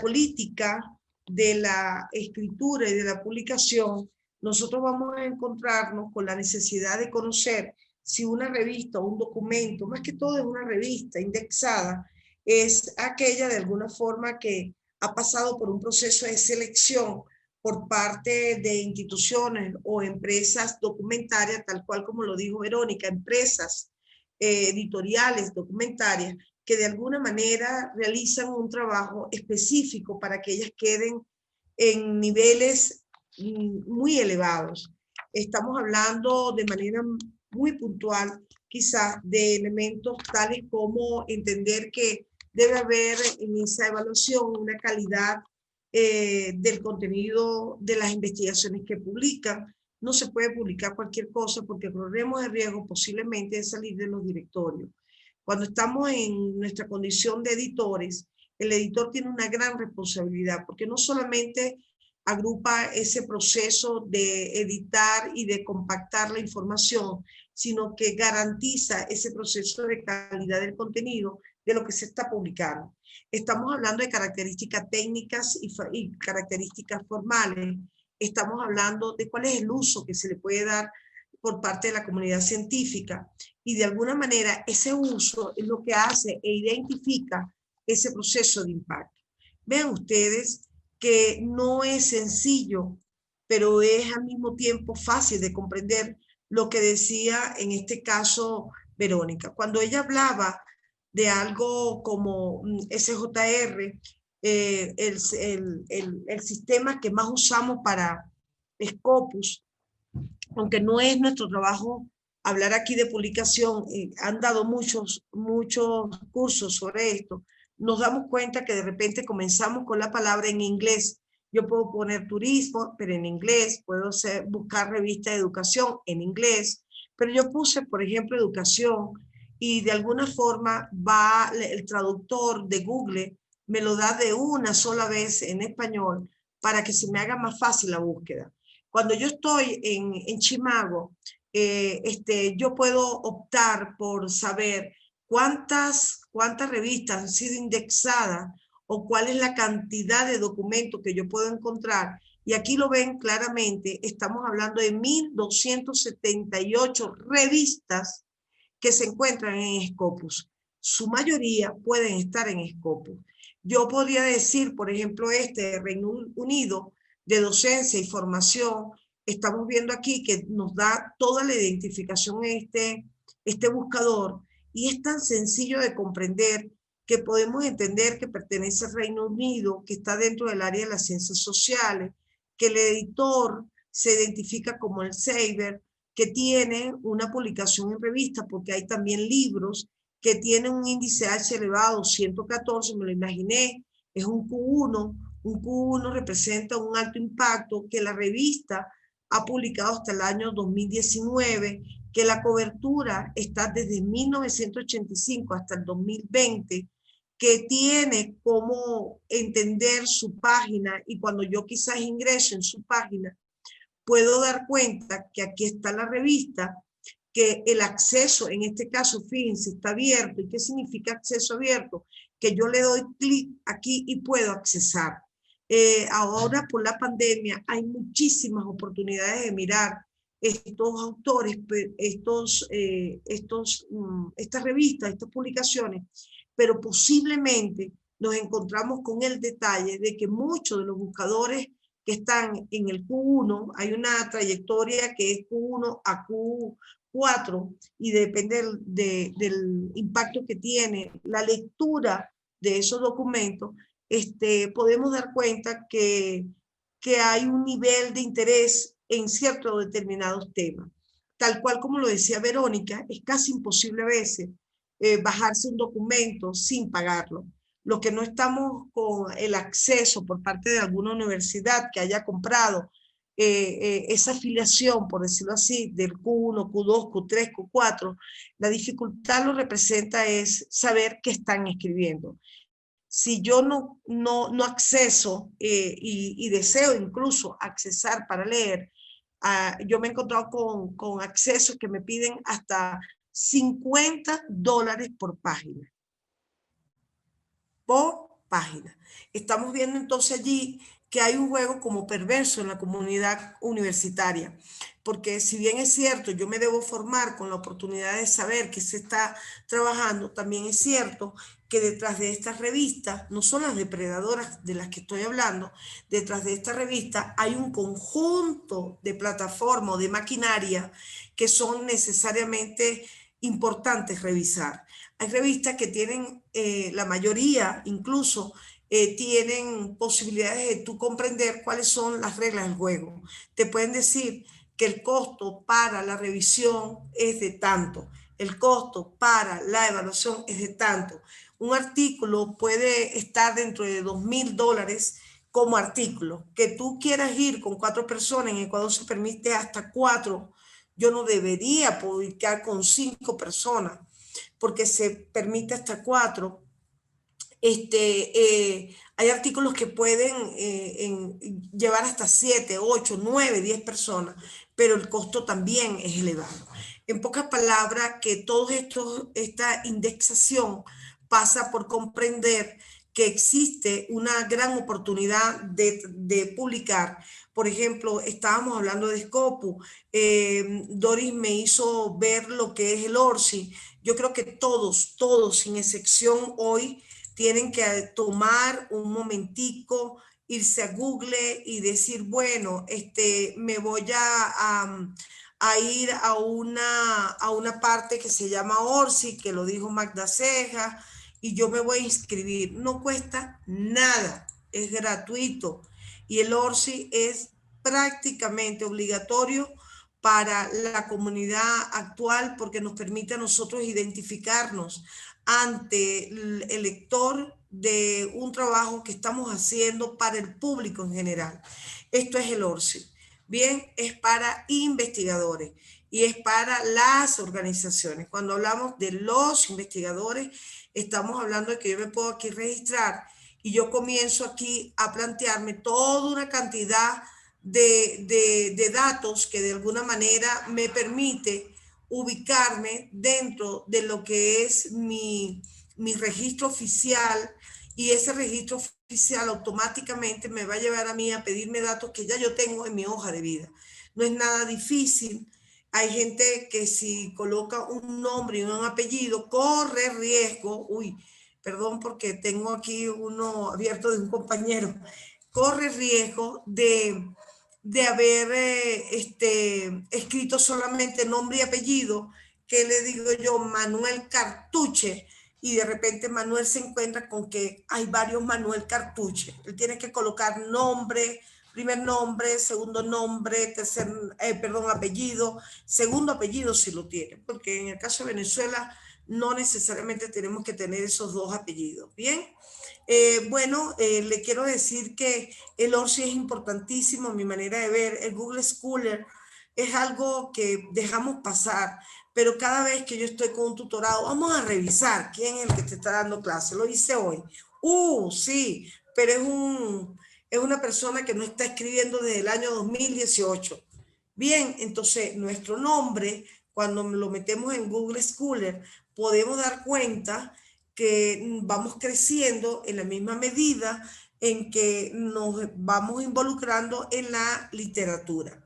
política de la escritura y de la publicación, nosotros vamos a encontrarnos con la necesidad de conocer si una revista o un documento, más que todo es una revista indexada, es aquella de alguna forma que ha pasado por un proceso de selección por parte de instituciones o empresas documentarias, tal cual como lo dijo Verónica, empresas editoriales documentarias, que de alguna manera realizan un trabajo específico para que ellas queden en niveles muy elevados. Estamos hablando de manera muy puntual, quizás, de elementos tales como entender que debe haber en esa evaluación una calidad del contenido de las investigaciones que publican. No se puede publicar cualquier cosa porque corremos el riesgo posiblemente de salir de los directorios. Cuando estamos en nuestra condición de editores, el editor tiene una gran responsabilidad porque no solamente agrupa ese proceso de editar y de compactar la información, sino que garantiza ese proceso de calidad del contenido de lo que se está publicando. Estamos hablando de características técnicas y características formales. Estamos hablando de cuál es el uso que se le puede dar por parte de la comunidad científica. Y de alguna manera ese uso es lo que hace e identifica ese proceso de impacto. Vean ustedes que no es sencillo, pero es al mismo tiempo fácil de comprender lo que decía en este caso Verónica. Cuando ella hablaba de algo como SJR, el sistema que más usamos para Scopus, aunque no es nuestro trabajo hablar aquí de publicación, han dado muchos cursos sobre esto, nos damos cuenta que de repente comenzamos con la palabra en inglés. Yo puedo poner turismo, pero en inglés, puedo buscar revista de educación en inglés, pero yo puse, por ejemplo, educación y de alguna forma va el traductor de Google, me lo da de una sola vez en español para que se me haga más fácil la búsqueda. Cuando yo estoy en Chimago, yo puedo optar por saber cuántas revistas han sido indexadas o cuál es la cantidad de documentos que yo puedo encontrar. Y aquí lo ven claramente, estamos hablando de 1.278 revistas que se encuentran en Scopus. Su mayoría pueden estar en Scopus. Yo podría decir, por ejemplo, de Reino Unido, de docencia y formación, estamos viendo aquí que nos da toda la identificación este buscador, y es tan sencillo de comprender que podemos entender que pertenece al Reino Unido, que está dentro del área de las ciencias sociales, que el editor se identifica como el Saber, que tiene una publicación en revista, porque hay también libros que tienen un índice H elevado, 114, me lo imaginé, es un Q1. Un Q1 representa un alto impacto que la revista ha publicado hasta el año 2019, que la cobertura está desde 1985 hasta el 2020, que tiene cómo entender su página, y cuando yo quizás ingreso en su página, puedo dar cuenta que aquí está la revista, que el acceso, en este caso, fíjense, está abierto. ¿Y qué significa acceso abierto? Que yo le doy clic aquí y puedo accesar. Ahora por la pandemia hay muchísimas oportunidades de mirar estos autores, estas revistas, estas publicaciones, pero posiblemente nos encontramos con el detalle de que muchos de los buscadores que están en el Q1, hay una trayectoria que es Q1 a Q4 y depende del impacto que tiene la lectura de esos documentos, podemos dar cuenta que hay un nivel de interés en ciertos determinados temas. Tal cual como lo decía Verónica, es casi imposible a veces bajarse un documento sin pagarlo. Los que no estamos con el acceso por parte de alguna universidad que haya comprado esa afiliación, por decirlo así, del Q1, Q2, Q3, Q4, la dificultad lo representa es saber qué están escribiendo. Si yo no acceso y deseo incluso accesar para leer, yo me he encontrado con accesos que me piden hasta $50 por página. Por página. Estamos viendo entonces allí que hay un juego como perverso en la comunidad universitaria, porque si bien es cierto, yo me debo formar con la oportunidad de saber que se está trabajando, también es cierto que detrás de estas revistas, no son las depredadoras de las que estoy hablando, detrás de esta revista hay un conjunto de plataformas o de maquinaria que son necesariamente importantes revisar. Hay revistas que tienen, la mayoría incluso, tienen posibilidades de tú comprender cuáles son las reglas del juego. Te pueden decir que el costo para la revisión es de tanto, el costo para la evaluación es de tanto. Un artículo puede estar dentro de $2,000 como artículo. Que tú quieras ir con 4 personas, en Ecuador se permite hasta 4. Yo no debería publicar con 5 personas porque se permite hasta 4. Hay artículos que pueden llevar hasta 7, 8, 9, 10 personas, pero el costo también es elevado. En pocas palabras, que todo esta indexación pasa por comprender que existe una gran oportunidad de publicar. Por ejemplo, estábamos hablando de Scopus. Doris me hizo ver lo que es el ORCID. Yo creo que todos, sin excepción hoy, tienen que tomar un momentico, irse a Google y decir, bueno, me voy a ir a una parte que se llama ORCID, que lo dijo Magda Ceja, y yo me voy a inscribir. No cuesta nada, es gratuito. Y el ORCID es prácticamente obligatorio para la comunidad actual porque nos permite a nosotros identificarnos ante el lector de un trabajo que estamos haciendo para el público en general. Esto es el ORCID. Bien, es para investigadores y es para las organizaciones. Cuando hablamos de los investigadores, estamos hablando de que yo me puedo aquí registrar y yo comienzo aquí a plantearme toda una cantidad de datos que de alguna manera me permite ubicarme dentro de lo que es mi registro oficial, y ese registro oficial automáticamente me va a llevar a mí a pedirme datos que ya yo tengo en mi hoja de vida. No es nada difícil. Hay gente que si coloca un nombre y un apellido corre riesgo, perdón porque tengo aquí uno abierto de un compañero, corre riesgo de haber escrito solamente nombre y apellido, que le digo yo, Manuel Cartuche, y de repente Manuel se encuentra con que hay varios Manuel Cartuche. Él tiene que colocar nombre, primer nombre, segundo nombre, apellido, segundo apellido si lo tiene, porque en el caso de Venezuela no necesariamente tenemos que tener esos 2 apellidos. Bien. Le quiero decir que el ORCID es importantísimo, mi manera de ver. El Google Scholar es algo que dejamos pasar, pero cada vez que yo estoy con un tutorado, vamos a revisar quién es el que te está dando clase. Lo hice hoy. Sí, pero es una persona que no está escribiendo desde el año 2018. Bien, entonces nuestro nombre, cuando lo metemos en Google Scholar, podemos dar cuenta que vamos creciendo en la misma medida en que nos vamos involucrando en la literatura,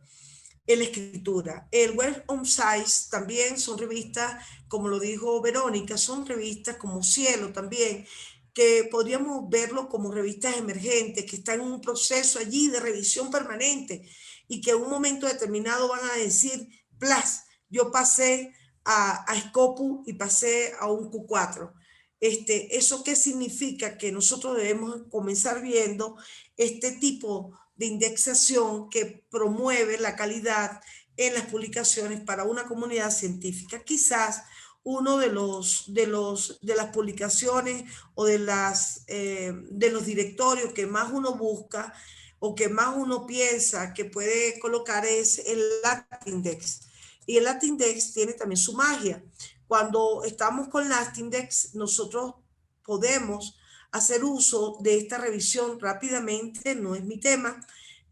en la escritura. El Web on Science también son revistas, como lo dijo Verónica, son revistas como Cielo también, que podríamos verlo como revistas emergentes, que están en un proceso allí de revisión permanente y que en un momento determinado van a decir, plas, yo pasé a Scopus y pasé a un Q4. ¿Eso qué significa? Que nosotros debemos comenzar viendo este tipo de indexación que promueve la calidad en las publicaciones para una comunidad científica. Quizás uno de las publicaciones o de los directorios que más uno busca o que más uno piensa que puede colocar es el LatinDex. Y el LatinDex tiene también su magia. Cuando estamos con LatinDex, nosotros podemos hacer uso de esta revisión rápidamente, no es mi tema,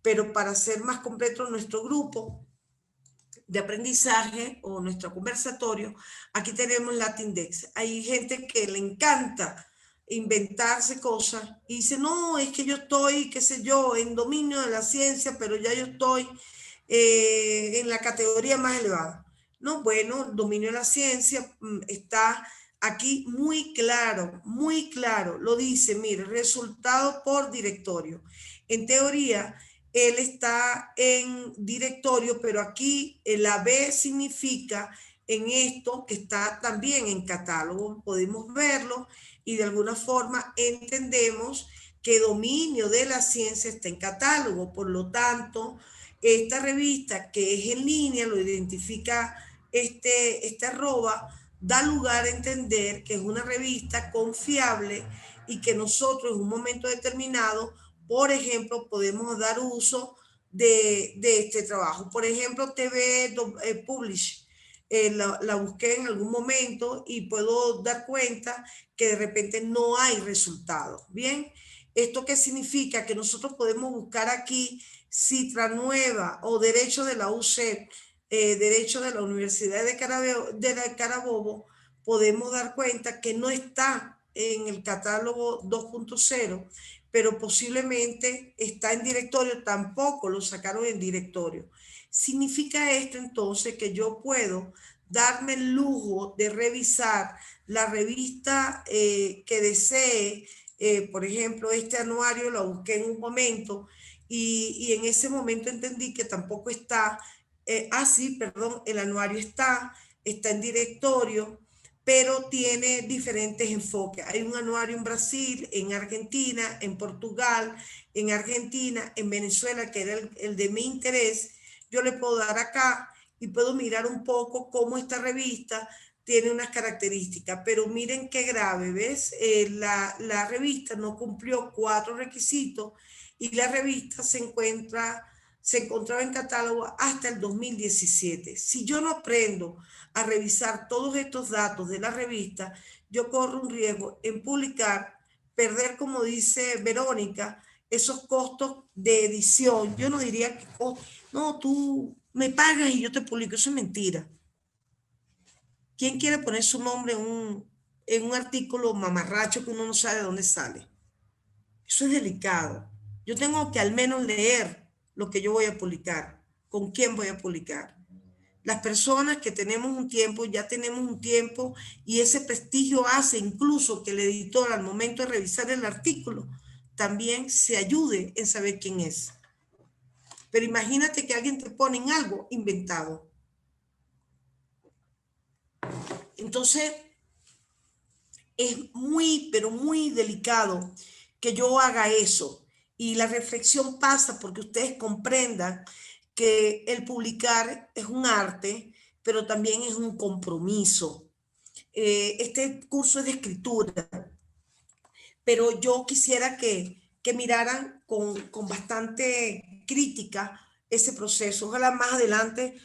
pero para hacer más completo nuestro grupo de aprendizaje o nuestro conversatorio, aquí tenemos LatinDex. Hay gente que le encanta inventarse cosas y dice, no, es que yo estoy, qué sé yo, en dominio de la ciencia, pero ya yo estoy en la categoría más elevada. No, bueno, el dominio de la ciencia está aquí muy claro, lo dice, mire, resultado por directorio. En teoría, él está en directorio, pero aquí la B significa en esto que está también en catálogo, podemos verlo y de alguna forma entendemos que dominio de la ciencia está en catálogo, por lo tanto, esta revista que es en línea, lo identifica este arroba, da lugar a entender que es una revista confiable y que nosotros en un momento determinado, por ejemplo, podemos dar uso de este trabajo. Por ejemplo, TV Publish, la busqué en algún momento y puedo dar cuenta que de repente no hay resultado. Bien, ¿esto qué significa? Que nosotros podemos buscar aquí Citra Nueva o Derecho de la UCEP, Derecho de la Universidad de Carabobo, podemos dar cuenta que no está en el catálogo 2.0, pero posiblemente está en directorio, tampoco lo sacaron en directorio. Significa esto entonces que yo puedo darme el lujo de revisar la revista que desee, por ejemplo, este anuario lo busqué en un momento y en ese momento entendí que tampoco está, sí, perdón, el anuario está en directorio, pero tiene diferentes enfoques. Hay un anuario en Brasil, en Argentina, en Portugal, en Argentina, en Venezuela, que era el de mi interés. Yo le puedo dar acá y puedo mirar un poco cómo esta revista tiene unas características, pero miren qué grave, ¿ves? La revista no cumplió 4 requisitos y la revista se encontraba en catálogo hasta el 2017. Si yo no aprendo a revisar todos estos datos de la revista, yo corro un riesgo en publicar, perder, como dice Verónica, esos costos de edición. Yo no diría que, no, tú me pagas y yo te publico, eso es mentira. ¿Quién quiere poner su nombre en un artículo mamarracho que uno no sabe de dónde sale? Eso es delicado. Yo tengo que al menos leer lo que yo voy a publicar, con quién voy a publicar. Las personas que tenemos un tiempo, ya tenemos un tiempo y ese prestigio hace incluso que el editor al momento de revisar el artículo también se ayude en saber quién es. Pero imagínate que alguien te pone en algo inventado. Entonces, es muy, pero muy delicado que yo haga eso. Y la reflexión pasa porque ustedes comprendan que el publicar es un arte, pero también es un compromiso. Este curso es de escritura, pero yo quisiera que miraran con bastante crítica ese proceso. Ojalá más adelante,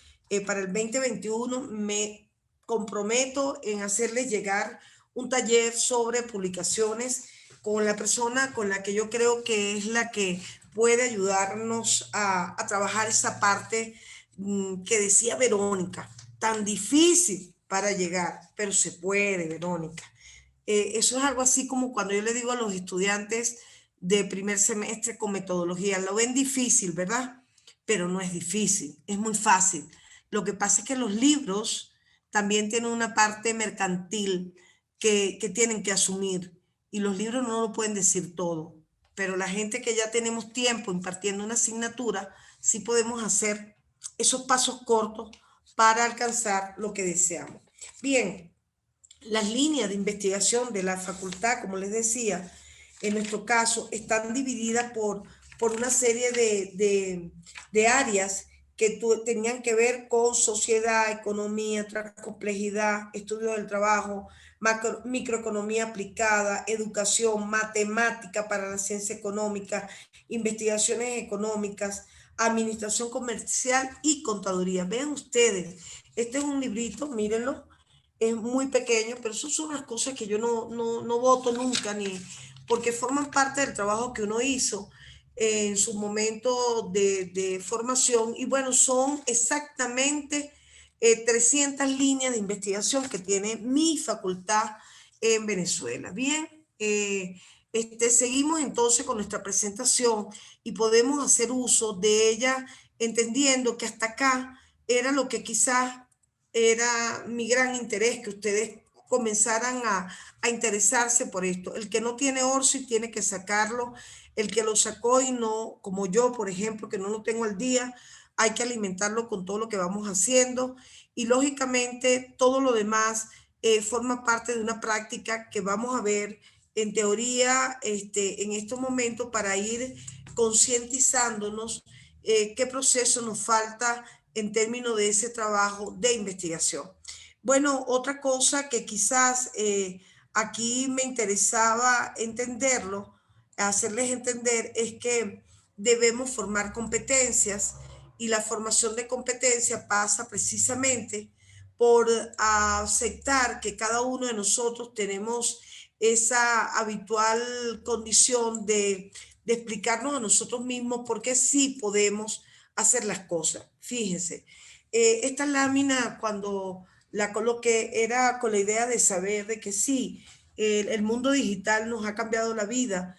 para el 2021, me comprometo en hacerles llegar un taller sobre publicaciones con la persona con la que yo creo que es la que puede ayudarnos a trabajar esa parte que decía Verónica, tan difícil para llegar, pero se puede, Verónica. Eso es algo así como cuando yo le digo a los estudiantes de primer semestre con metodología, lo ven difícil, ¿verdad? Pero no es difícil, es muy fácil. Lo que pasa es que los libros también tienen una parte mercantil que tienen que asumir y los libros no lo pueden decir todo, pero la gente que ya tenemos tiempo impartiendo una asignatura, sí podemos hacer esos pasos cortos para alcanzar lo que deseamos. Bien, las líneas de investigación de la facultad, como les decía, en nuestro caso, están divididas por una serie de áreas que tenían que ver con sociedad, economía, complejidad, estudios del trabajo, microeconomía aplicada, educación, matemática para la ciencia económica, investigaciones económicas, administración comercial y contaduría. Vean ustedes, este es un librito, mírenlo, es muy pequeño, pero eso son las cosas que yo no voto nunca, ni porque forman parte del trabajo que uno hizo en su momento de formación. Y bueno, son exactamente 300 líneas de investigación que tiene mi facultad en Venezuela. Bien, seguimos entonces con nuestra presentación y podemos hacer uso de ella entendiendo que hasta acá era lo que quizás era mi gran interés, que ustedes comenzaran a interesarse por esto. El que no tiene ORCID tiene que sacarlo, el que lo sacó y no, como yo, por ejemplo, que no lo tengo al día, hay que alimentarlo con todo lo que vamos haciendo y lógicamente todo lo demás forma parte de una práctica que vamos a ver en teoría en estos momentos para ir concientizándonos qué proceso nos falta en términos de ese trabajo de investigación. Bueno, otra cosa que quizás aquí me interesaba entenderlo, hacerles entender, es que debemos formar competencias y la formación de competencias pasa precisamente por aceptar que cada uno de nosotros tenemos esa habitual condición de explicarnos a nosotros mismos por qué sí podemos hacer las cosas. Fíjense, esta lámina cuando la coloqué era con la idea de saber de que sí, el mundo digital nos ha cambiado la vida,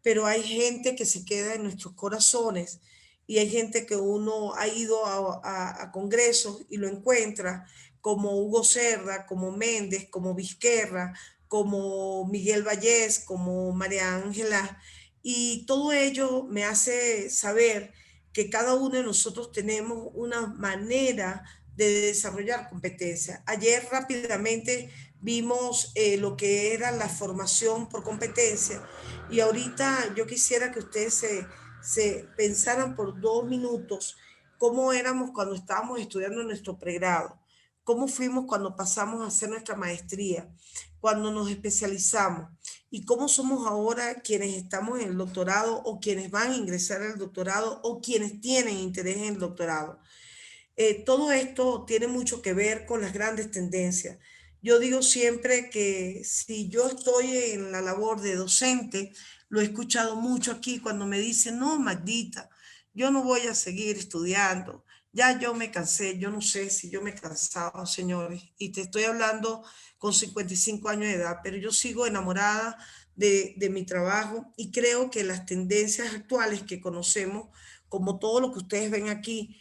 pero hay gente que se queda en nuestros corazones y hay gente que uno ha ido a congresos y lo encuentra, como Hugo Cerda, como Méndez, como Vizquerra, como Miguel Vallés, como María Ángela, y todo ello me hace saber que cada uno de nosotros tenemos una manera de desarrollar competencias. Ayer rápidamente vimos lo que era la formación por competencia y ahorita yo quisiera que ustedes se pensaran por 2 minutos cómo éramos cuando estábamos estudiando nuestro pregrado, cómo fuimos cuando pasamos a hacer nuestra maestría, cuando nos especializamos y cómo somos ahora quienes estamos en el doctorado o quienes van a ingresar al doctorado o quienes tienen interés en el doctorado. Todo esto tiene mucho que ver con las grandes tendencias. Yo digo siempre que si yo estoy en la labor de docente, lo he escuchado mucho aquí cuando me dicen, no, Magdita, yo no voy a seguir estudiando, ya yo me cansé, yo no sé si yo me he cansado, señores, y te estoy hablando con 55 años de edad, pero yo sigo enamorada de mi trabajo y creo que las tendencias actuales que conocemos, como todo lo que ustedes ven aquí,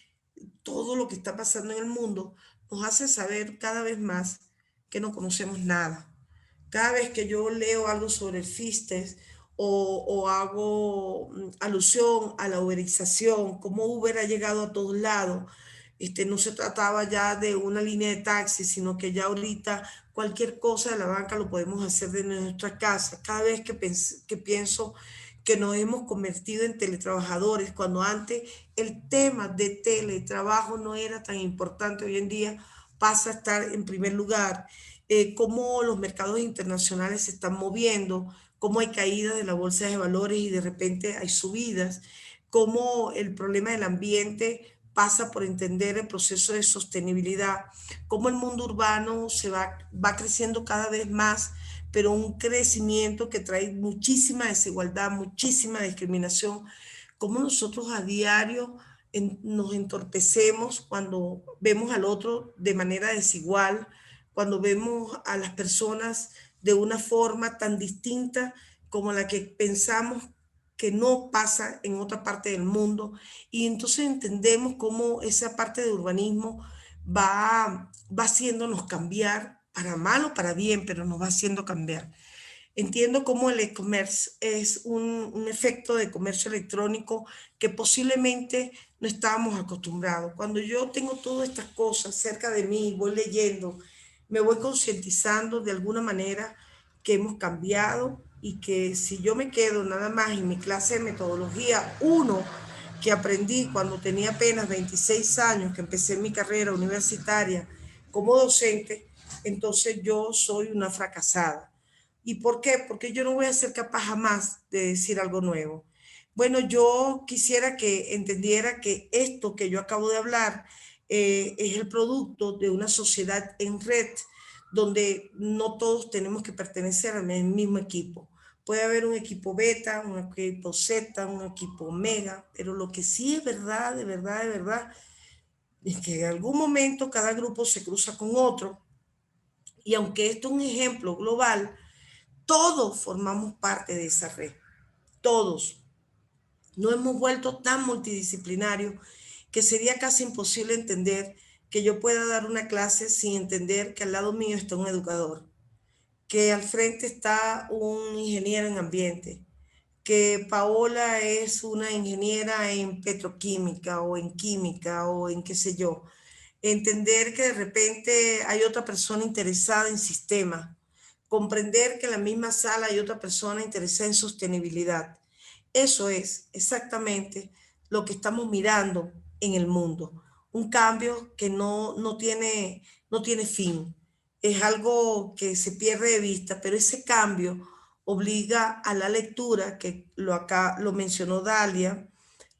todo lo que está pasando en el mundo, nos hace saber cada vez más que no conocemos nada. Cada vez que yo leo algo sobre el FISTES o hago alusión a la uberización, cómo Uber ha llegado a todos lados, no se trataba ya de una línea de taxi, sino que ya ahorita cualquier cosa de la banca lo podemos hacer de nuestra casa. Cada vez que pienso que nos hemos convertido en teletrabajadores, cuando antes el tema de teletrabajo no era tan importante, hoy en día pasa a estar en primer lugar. Cómo los mercados internacionales se están moviendo, cómo hay caídas de la bolsa de valores y de repente hay subidas, cómo el problema del ambiente pasa por entender el proceso de sostenibilidad, cómo el mundo urbano va creciendo cada vez más, pero un crecimiento que trae muchísima desigualdad, muchísima discriminación, cómo nosotros a diario nos entorpecemos cuando vemos al otro de manera desigual, cuando vemos a las personas de una forma tan distinta como la que pensamos que no pasa en otra parte del mundo, y entonces entendemos cómo esa parte de urbanismo va haciéndonos cambiar, para mal o para bien, pero nos va haciendo cambiar. Entiendo cómo el e-commerce es un efecto de comercio electrónico que posiblemente no estábamos acostumbrados. Cuando yo tengo todas estas cosas cerca de mí, voy leyendo, me voy concientizando de alguna manera que hemos cambiado, y que si yo me quedo nada más en mi clase de metodología 1, que aprendí cuando tenía apenas 26 años, que empecé mi carrera universitaria como docente, entonces yo soy una fracasada. ¿Y por qué? Porque yo no voy a ser capaz jamás de decir algo nuevo. Bueno, yo quisiera que entendiera que esto que yo acabo de hablar es el producto de una sociedad en red, donde no todos tenemos que pertenecer al mismo equipo. Puede haber un equipo beta, un equipo Z, un equipo omega, pero lo que sí es verdad, de verdad, de verdad, es que en algún momento cada grupo se cruza con otro. Y aunque esto es un ejemplo global, todos formamos parte de esa red, todos. Nos hemos vuelto tan multidisciplinarios que sería casi imposible entender que yo pueda dar una clase sin entender que al lado mío está un educador, que al frente está un ingeniero en ambiente, que Paola es una ingeniera en petroquímica o en química o en qué sé yo. Entender que de repente hay otra persona interesada en sistemas, comprender que en la misma sala hay otra persona interesada en sostenibilidad. Eso es exactamente lo que estamos mirando en el mundo. Un cambio que no tiene fin. Es algo que se pierde de vista, pero ese cambio obliga a la lectura, que acá lo mencionó Dalia,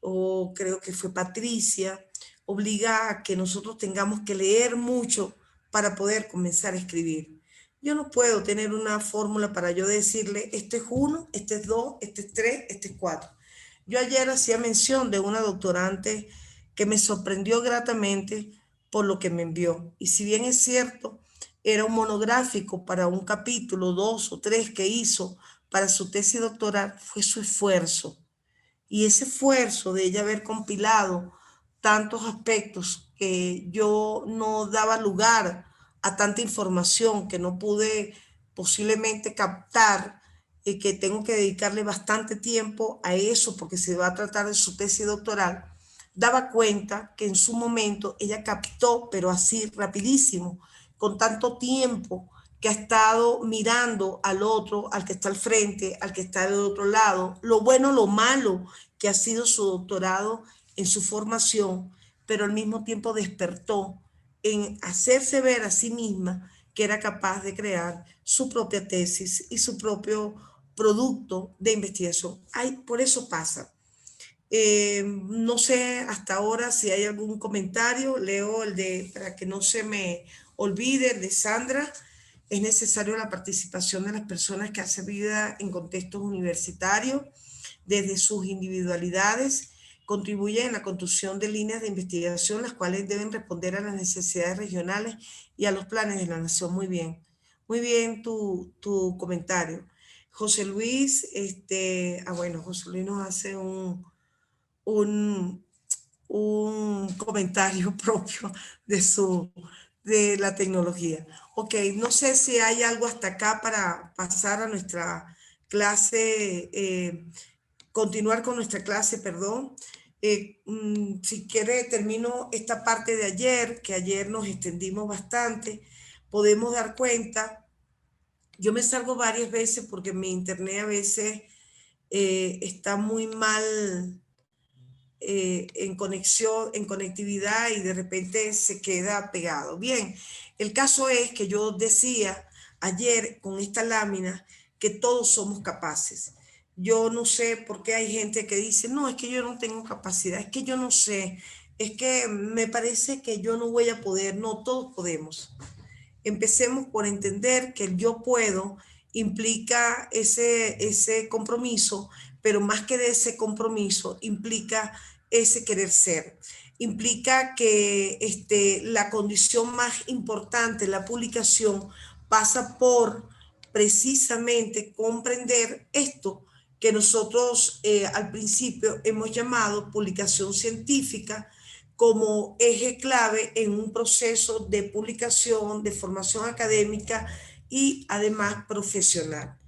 o creo que fue Patricia, obliga a que nosotros tengamos que leer mucho para poder comenzar a escribir. Yo no puedo tener una fórmula para yo decirle, este es 1, este es 2, este es 3, este es 4. Yo ayer hacía mención de una doctorante que me sorprendió gratamente por lo que me envió. Y si bien es cierto, era un monográfico para un capítulo, 2 o 3 que hizo para su tesis doctoral, fue su esfuerzo. Y ese esfuerzo de ella haber compilado tantos aspectos que yo no daba lugar a tanta información que no pude posiblemente captar, y que tengo que dedicarle bastante tiempo a eso porque se va a tratar de su tesis doctoral, daba cuenta que en su momento ella captó, pero así rapidísimo, con tanto tiempo, que ha estado mirando al otro, al que está al frente, al que está del otro lado, lo bueno, lo malo que ha sido su doctorado en su formación, pero al mismo tiempo despertó en hacerse ver a sí misma que era capaz de crear su propia tesis y su propio producto de investigación. Por eso pasa. No sé hasta ahora si hay algún comentario. Leo para que no se me olvide, el de Sandra. Es necesario la participación de las personas que hacen vida en contextos universitarios, desde sus individualidades, contribuyen en la construcción de líneas de investigación, las cuales deben responder a las necesidades regionales y a los planes de la nación. Muy bien tu comentario. José Luis, bueno, José Luis nos hace un comentario propio de la tecnología. Ok, no sé si hay algo hasta acá para pasar a nuestra clase, continuar con nuestra clase, perdón. Si quiere, termino esta parte de ayer, que ayer nos extendimos bastante. Podemos dar cuenta, yo me salgo varias veces porque mi internet a veces está muy mal en conexión, en conectividad, y de repente se queda pegado. Bien, el caso es que yo decía ayer con esta lámina que todos somos capaces. Yo no sé por qué hay gente que dice, no, es que yo no tengo capacidad, es que yo no sé, es que me parece que yo no voy a poder. No, todos podemos. Empecemos por entender que el yo puedo implica ese compromiso, pero más que de ese compromiso implica ese querer ser. Implica que la condición más importante de la publicación pasa por precisamente comprender esto que nosotros al principio hemos llamado publicación científica como eje clave en un proceso de publicación, de formación académica y además profesional.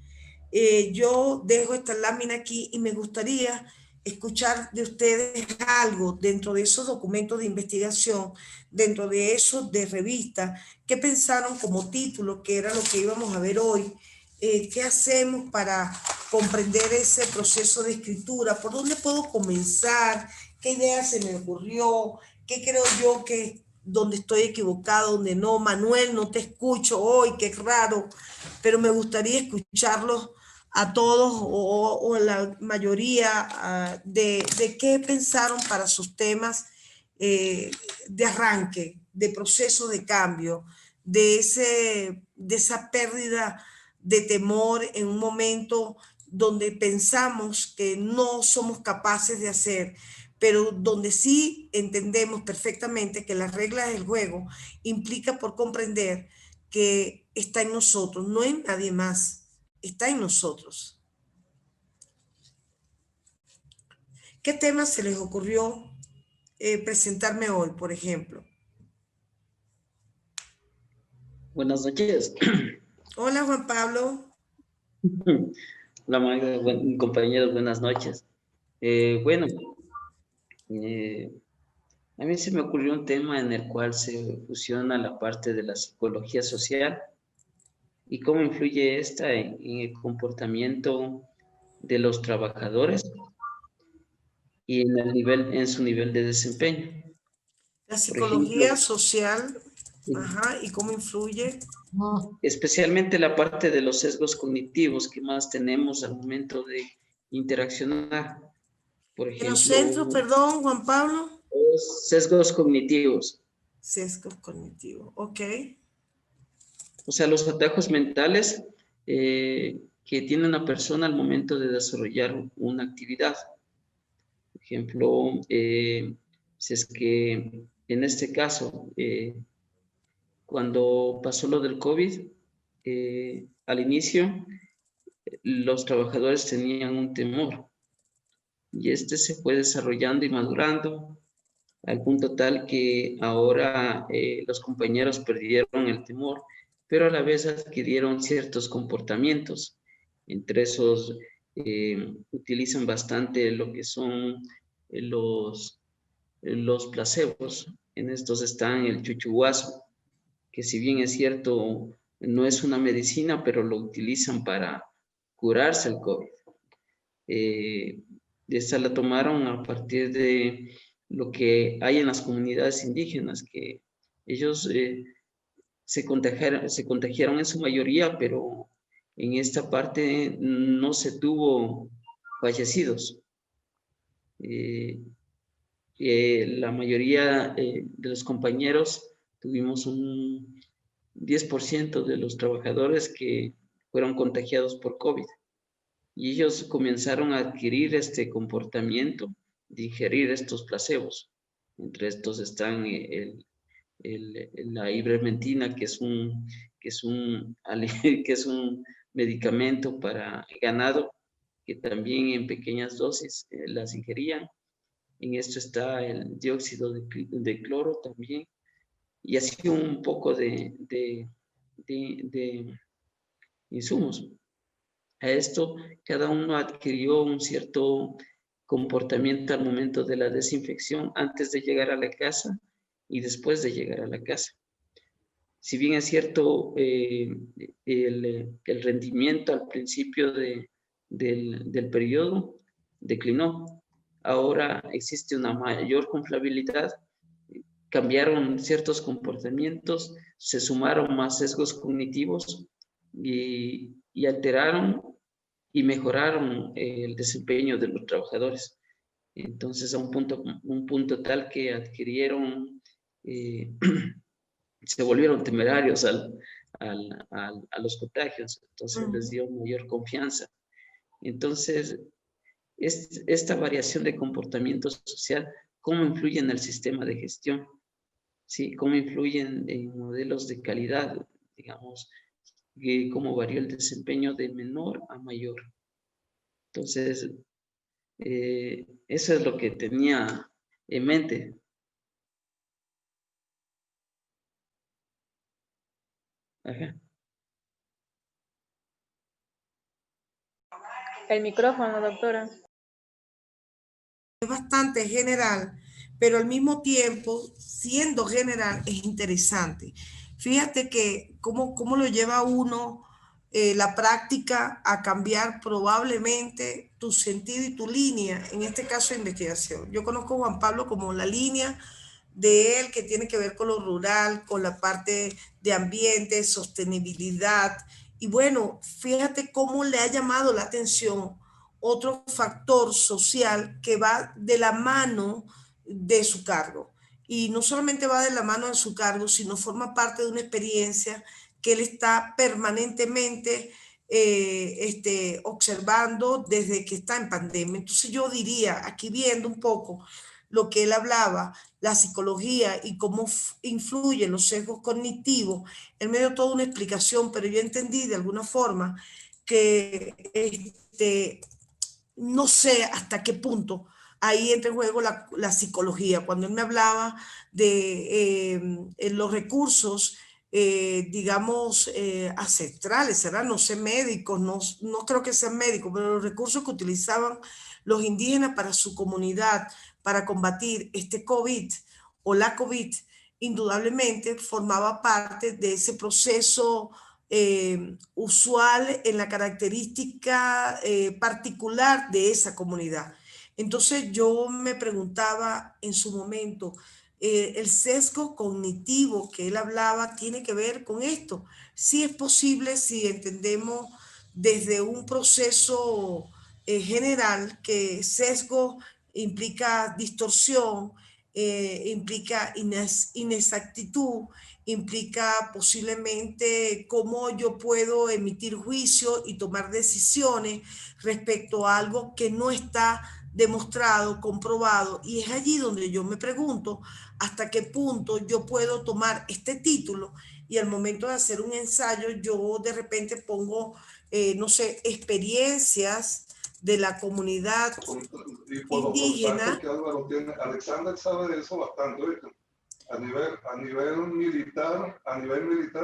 Yo dejo esta lámina aquí y me gustaría escuchar de ustedes algo dentro de esos documentos de investigación, dentro de esos de revista, qué pensaron como título, que era lo que íbamos a ver hoy, qué hacemos para comprender ese proceso de escritura, por dónde puedo comenzar, qué idea se me ocurrió, qué creo yo que donde estoy equivocado, donde no. Manuel, no te escucho hoy, qué raro, pero me gustaría escucharlos a todos o la mayoría de qué pensaron para sus temas de arranque, de proceso de cambio, de esa pérdida de temor en un momento donde pensamos que no somos capaces de hacer, pero donde sí entendemos perfectamente que las reglas del juego implica por comprender que está en nosotros, no en nadie más. Está en nosotros. ¿Qué tema se les ocurrió presentarme hoy, por ejemplo? Buenas noches. Hola, Juan Pablo. Hola, Magda. Compañeros, buenas noches. Bueno, a mí se me ocurrió un tema en el cual se fusiona la parte de la psicología social y cómo influye esta en el comportamiento de los trabajadores y en su nivel de desempeño. La Por psicología ejemplo, social, sí, ajá, ¿y cómo influye? especialmente la parte de los sesgos cognitivos que más tenemos al momento de interaccionar. Por En los ejemplo, centros, perdón, Juan Pablo. los sesgos cognitivos, Sesgos cognitivos, ok. o sea, los atajos mentales que tiene una persona al momento de desarrollar una actividad. Por ejemplo, si es que en este caso, cuando pasó lo del COVID, al inicio los trabajadores tenían un temor y este se fue desarrollando y madurando al punto tal que ahora los compañeros perdieron el temor, pero a la vez adquirieron ciertos comportamientos. Entre esos utilizan bastante lo que son los placebos. En estos están el chuchuguazo, que si bien es cierto, no es una medicina, pero lo utilizan para curarse el COVID. Esta la tomaron a partir de lo que hay en las comunidades indígenas, que ellos se contagiaron en su mayoría, pero en esta parte no se tuvo fallecidos. La mayoría de los compañeros tuvimos un 10% de los trabajadores que fueron contagiados por COVID. Y ellos comenzaron a adquirir este comportamiento de ingerir estos placebos. Entre estos están la ivermectina, que es un medicamento para ganado, que también en pequeñas dosis las ingerían. En esto está el dióxido de cloro también. Y así un poco de insumos. A esto, cada uno adquirió un cierto comportamiento al momento de la desinfección antes de llegar a la casa y después de llegar a la casa. Si bien es cierto, el rendimiento al principio del periodo declinó, ahora existe una mayor confiabilidad, cambiaron ciertos comportamientos, se sumaron más sesgos cognitivos y alteraron y mejoraron el desempeño de los trabajadores. Entonces, a un punto tal que adquirieron, se volvieron temerarios a los contagios, entonces les dio mayor confianza. Entonces, esta variación de comportamiento social, cómo influye en el sistema de gestión, ¿sí? Cómo influyen en modelos de calidad, digamos, cómo varió el desempeño de menor a mayor. Entonces, eso es lo que tenía en mente. Ajá. El micrófono, doctora. Es bastante general, pero al mismo tiempo, siendo general, es interesante. Fíjate que cómo lo lleva uno la práctica a cambiar probablemente tu sentido y tu línea, en este caso de investigación. Yo conozco a Juan Pablo como la línea de él que tiene que ver con lo rural, con la parte de ambiente, sostenibilidad. Y bueno, fíjate cómo le ha llamado la atención otro factor social que va de la mano de su cargo. Y no solamente va de la mano de su cargo, sino forma parte de una experiencia que él está permanentemente observando desde que está en pandemia. Entonces yo diría, aquí viendo un poco lo que él hablaba, la psicología y cómo influyen los sesgos cognitivos, él me dio toda una explicación, pero yo entendí de alguna forma que no sé hasta qué punto ahí entra en juego la psicología. Cuando él me hablaba de los recursos, digamos, ancestrales, ¿será? No sé, médicos, no creo que sean médicos, pero los recursos que utilizaban los indígenas para su comunidad, para combatir este COVID o la COVID, indudablemente formaba parte de ese proceso usual en la característica particular de esa comunidad. Entonces yo me preguntaba en su momento, el sesgo cognitivo que él hablaba tiene que ver con esto. Sí es posible si entendemos desde un proceso general que sesgo implica distorsión, implica inexactitud, implica posiblemente cómo yo puedo emitir juicio y tomar decisiones respecto a algo que no está demostrado, comprobado. Y es allí donde yo me pregunto hasta qué punto yo puedo tomar este título y al momento de hacer un ensayo yo de repente pongo, no sé, experiencias de la comunidad indígena. Que Álvaro tiene, Alexander sabe de eso bastante, ¿viste? A nivel militar,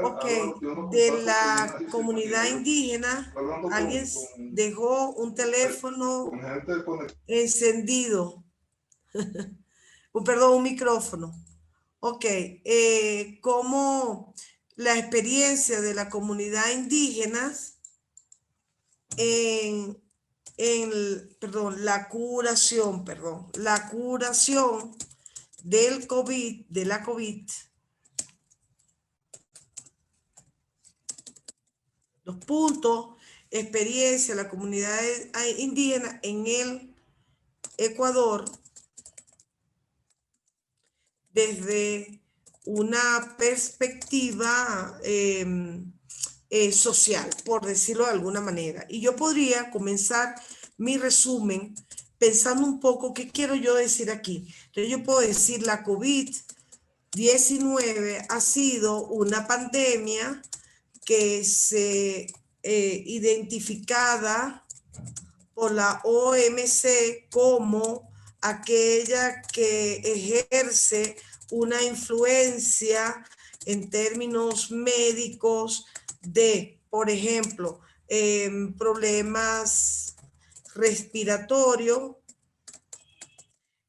Okay. De la comunidad indígena, alguien dejó un teléfono encendido, perdón, un micrófono. Ok, como la experiencia de la comunidad indígena la curación del COVID, de la COVID. Los puntos, experiencia de la comunidad indígena en el Ecuador desde una perspectiva social, por decirlo de alguna manera. Y yo podría comenzar mi resumen pensando un poco qué quiero yo decir aquí. Entonces yo puedo decir la COVID-19 ha sido una pandemia que se identificada por la OMC como aquella que ejerce una influencia en términos médicos de, por ejemplo, problemas respiratorios,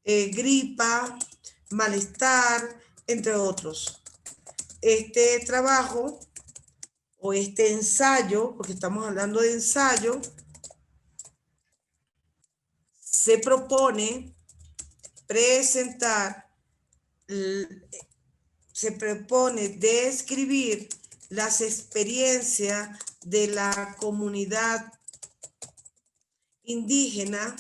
gripa, malestar, entre otros. Este trabajo o este ensayo, porque estamos hablando de ensayo, se propone presentar, se propone describir las experiencias de la comunidad indígena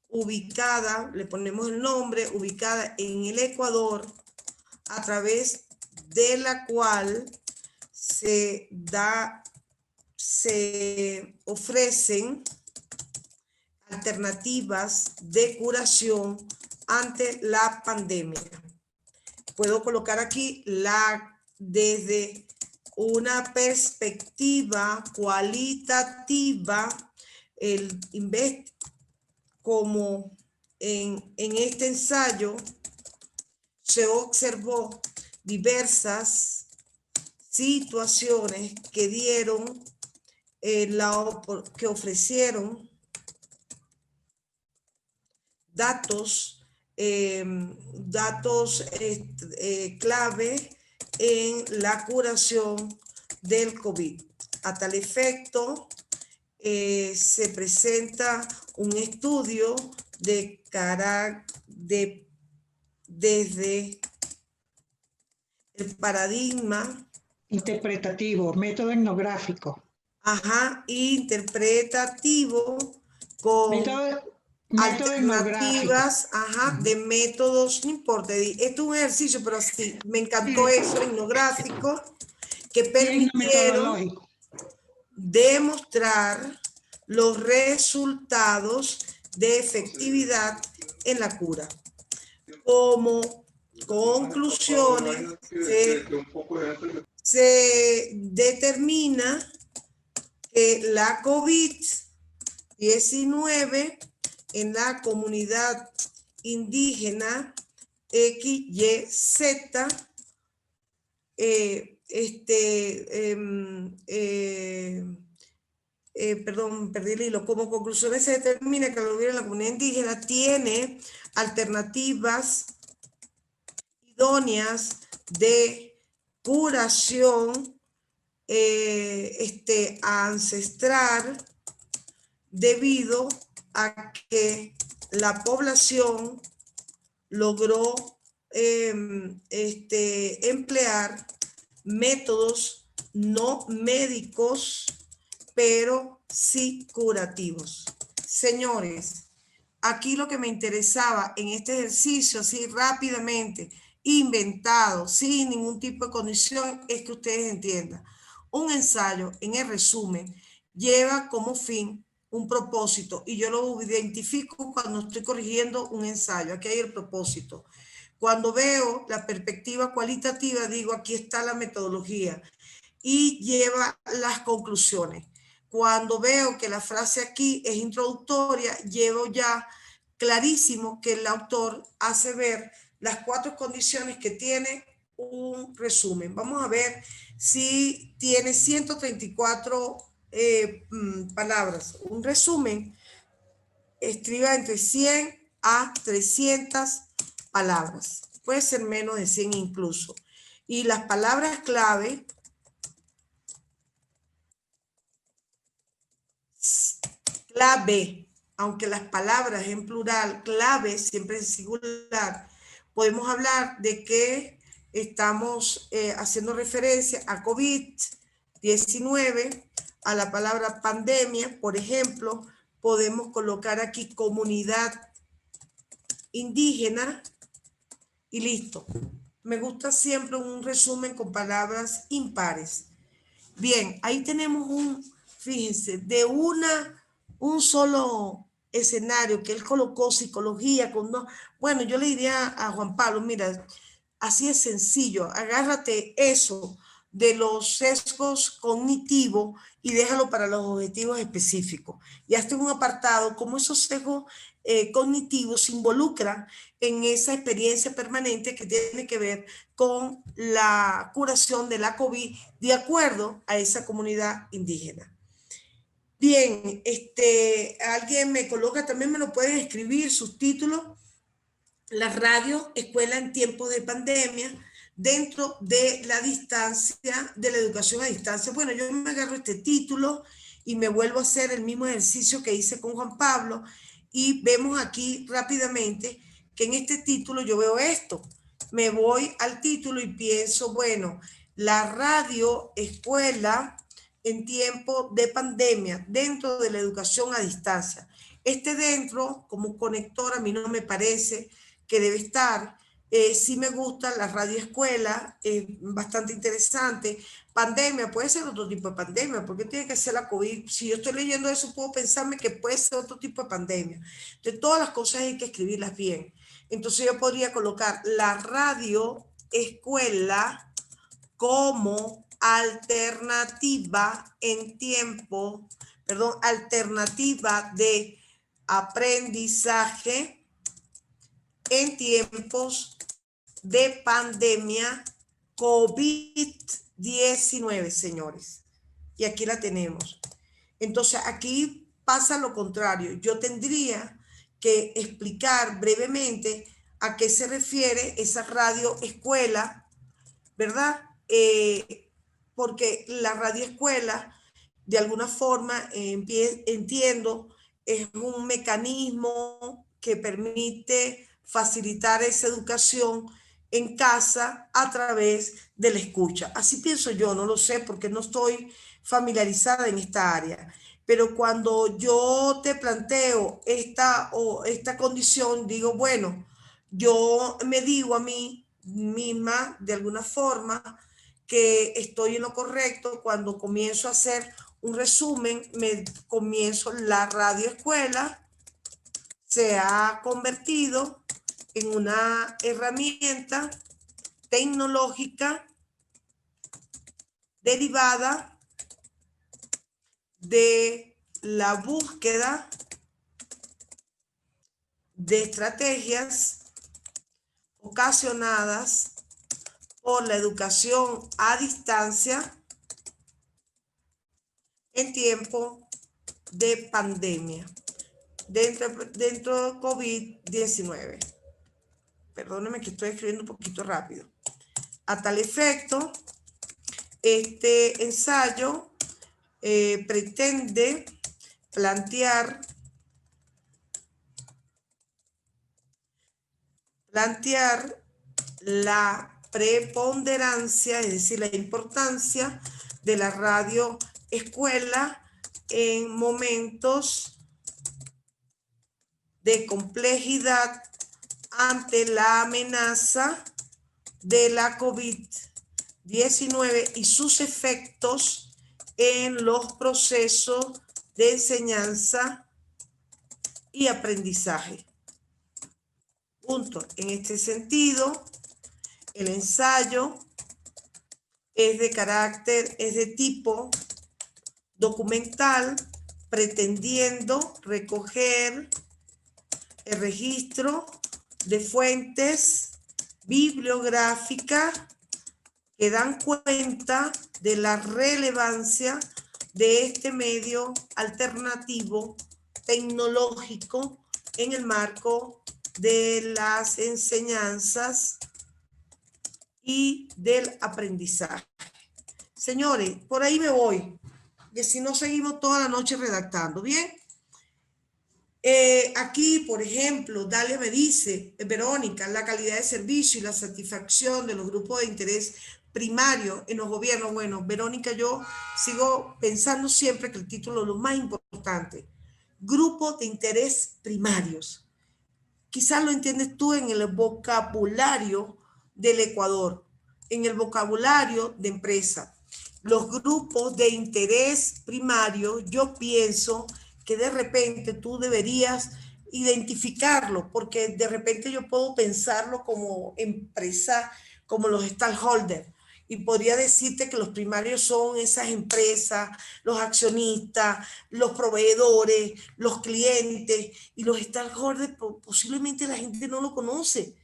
ubicada, le ponemos el nombre, ubicada en el Ecuador, a través de la cual se ofrecen alternativas de curación ante la pandemia. Puedo colocar aquí desde una perspectiva cualitativa, como en este ensayo se observó diversas situaciones que dieron, que ofrecieron datos clave en la curación del COVID. A tal efecto, se presenta un estudio desde el paradigma interpretativo, método etnográfico. Interpretativo con Método alternativas de métodos, no importa, esto es un ejercicio, pero sí, me encantó eso, etnográfico, que permitieron demostrar los resultados de efectividad en la cura. Como conclusiones, se determina que la COVID-19 en la comunidad indígena XYZ, perdón, perdí el hilo. Como conclusiones se determina que la comunidad indígena tiene alternativas idóneas de curación ancestral debido a que la población logró emplear métodos no médicos, pero sí curativos. Señores, aquí lo que me interesaba en este ejercicio, así rápidamente, inventado, sin ningún tipo de condición, es que ustedes entiendan. Un ensayo, en el resumen, lleva como fin un propósito, y yo lo identifico cuando estoy corrigiendo un ensayo. Aquí hay el propósito. Cuando veo la perspectiva cualitativa, digo, aquí está la metodología, y lleva las conclusiones. Cuando veo que la frase aquí es introductoria, llevo ya clarísimo que el autor hace ver las 4 condiciones que tiene un resumen. Vamos a ver si tiene 134 palabras. Un resumen estriba entre 100 a 300 palabras. Puede ser menos de 100 incluso. Y las palabras clave aunque las palabras en plural, clave, siempre en singular, podemos hablar de que estamos haciendo referencia a COVID-19, a la palabra pandemia, por ejemplo, podemos colocar aquí comunidad indígena y listo. Me gusta siempre un resumen con palabras impares. Bien, ahí tenemos fíjense, de un solo escenario que él colocó psicología con bueno, yo le diría a Juan Pablo, mira, así es sencillo, agárrate eso de los sesgos cognitivos y déjalo para los objetivos específicos. Y hazte un apartado como esos sesgos cognitivos se involucran en esa experiencia permanente que tiene que ver con la curación de la COVID de acuerdo a esa comunidad indígena. Bien, alguien me coloca, también me lo pueden escribir, sus títulos, la radio, escuela en tiempos de pandemia, dentro de la distancia, de la educación a distancia. Bueno, yo me agarro este título y me vuelvo a hacer el mismo ejercicio que hice con Juan Pablo y vemos aquí rápidamente que en este título yo veo esto. Me voy al título y pienso, bueno, la radio, escuela en tiempo de pandemia, dentro de la educación a distancia. Dentro, como conector, a mí no me parece que debe estar, Sí me gusta la radio escuela, bastante interesante. Pandemia, puede ser otro tipo de pandemia, porque tiene que ser la COVID. Si yo estoy leyendo eso, puedo pensarme que puede ser otro tipo de pandemia. Entonces, todas las cosas hay que escribirlas bien. Entonces, yo podría colocar la radio escuela como alternativa en tiempo, perdón, alternativa de aprendizaje en tiempos de pandemia COVID-19, señores. Y aquí la tenemos. Entonces, aquí pasa lo contrario. Yo tendría que explicar brevemente a qué se refiere esa radio escuela, ¿verdad? Porque la radio escuela, de alguna forma, entiendo, es un mecanismo que permite facilitar esa educación en casa a través de la escucha. Así pienso yo, no lo sé porque no estoy familiarizada en esta área. Pero cuando yo te planteo esta condición, digo, bueno, yo me digo a mí misma, de alguna forma, que estoy en lo correcto cuando comienzo a hacer un resumen, me comienzo la radio escuela, se ha convertido en una herramienta tecnológica derivada de la búsqueda de estrategias ocasionadas por la educación a distancia en tiempo de pandemia, dentro de COVID-19. Perdónenme que estoy escribiendo un poquito rápido. A tal efecto, este ensayo pretende plantear la preponderancia, es decir, la importancia de la radio escuela en momentos de complejidad ante la amenaza de la COVID-19 y sus efectos en los procesos de enseñanza y aprendizaje. Punto. En este sentido, el ensayo es de tipo documental, pretendiendo recoger el registro de fuentes bibliográficas que dan cuenta de la relevancia de este medio alternativo tecnológico en el marco de las enseñanzas y del aprendizaje. Señores, por ahí me voy, que si no seguimos toda la noche redactando, ¿bien? Aquí, por ejemplo, Dalia me dice, Verónica, la calidad de servicio y la satisfacción de los grupos de interés primario en los gobiernos. Bueno, Verónica, yo sigo pensando siempre que el título es lo más importante. Grupos de interés primarios. Quizás lo entiendes tú en el vocabulario del Ecuador, en el vocabulario de empresa. Los grupos de interés primario, yo pienso que de repente tú deberías identificarlo, porque de repente yo puedo pensarlo como empresa, como los stakeholders, y podría decirte que los primarios son esas empresas, los accionistas, los proveedores, los clientes, y los stakeholders posiblemente la gente no lo conoce.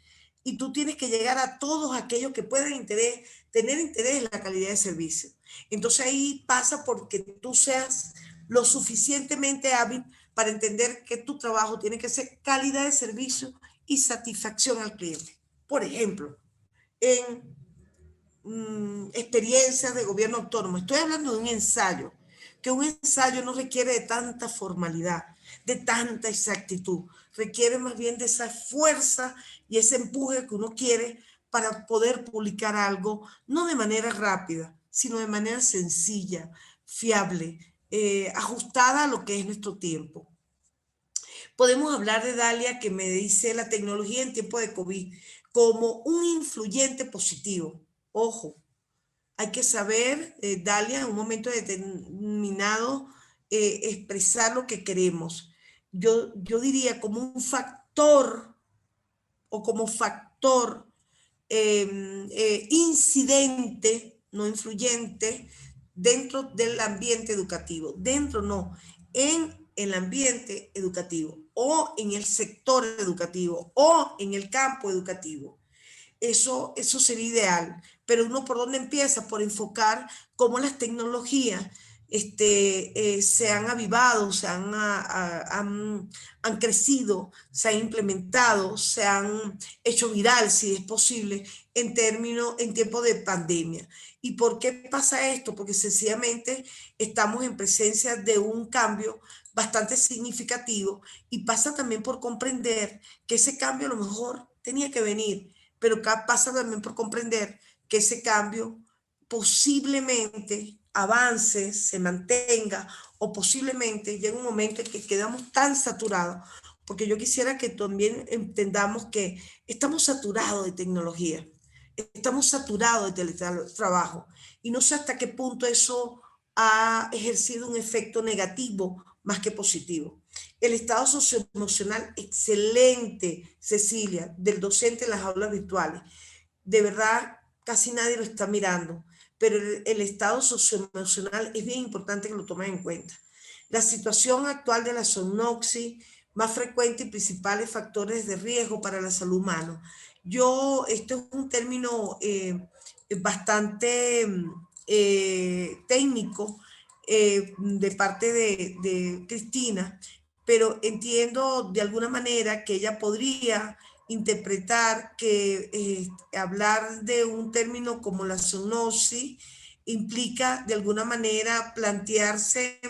Y tú tienes que llegar a todos aquellos que puedan tener interés en la calidad de servicio. Entonces ahí pasa porque tú seas lo suficientemente hábil para entender que tu trabajo tiene que ser calidad de servicio y satisfacción al cliente. Por ejemplo, en experiencias de gobierno autónomo, estoy hablando de un ensayo, que un ensayo no requiere de tanta formalidad, de tanta exactitud, requiere más bien de esa fuerza y ese empuje que uno quiere para poder publicar algo, no de manera rápida, sino de manera sencilla, fiable, ajustada a lo que es nuestro tiempo. podemos hablar de Dalia, que me dice la tecnología en tiempo de COVID como un influyente positivo. Ojo, hay que saber, Dalia, en un momento determinado, expresar lo que queremos. Yo diría como un factor o como factor incidente, no influyente, dentro del ambiente educativo. Dentro no, en el ambiente educativo o en el sector educativo o en el campo educativo. Eso sería ideal, pero uno por dónde empieza, por enfocar cómo las tecnologías se han avivado, han crecido, se han implementado, se han hecho viral, si es posible, en tiempo de pandemia. ¿Y por qué pasa esto? Porque sencillamente estamos en presencia de un cambio bastante significativo y pasa también por comprender que ese cambio a lo mejor tenía que venir, pero pasa también por comprender que ese cambio posiblemente avance, se mantenga, o posiblemente llegue un momento en que quedamos tan saturados, porque yo quisiera que también entendamos que estamos saturados de tecnología, estamos saturados de teletrabajo, y no sé hasta qué punto eso ha ejercido un efecto negativo más que positivo. El estado socioemocional excelente, Cecilia, del docente en las aulas virtuales. De verdad, casi nadie lo está mirando, pero el estado socioemocional es bien importante que lo tomen en cuenta. La situación actual de la zoonosis, más frecuente y principales factores de riesgo para la salud humana. Esto es un término bastante técnico de parte de Cristina, pero entiendo de alguna manera que ella podría interpretar que hablar de un término como la zoonosis implica de alguna manera plantearse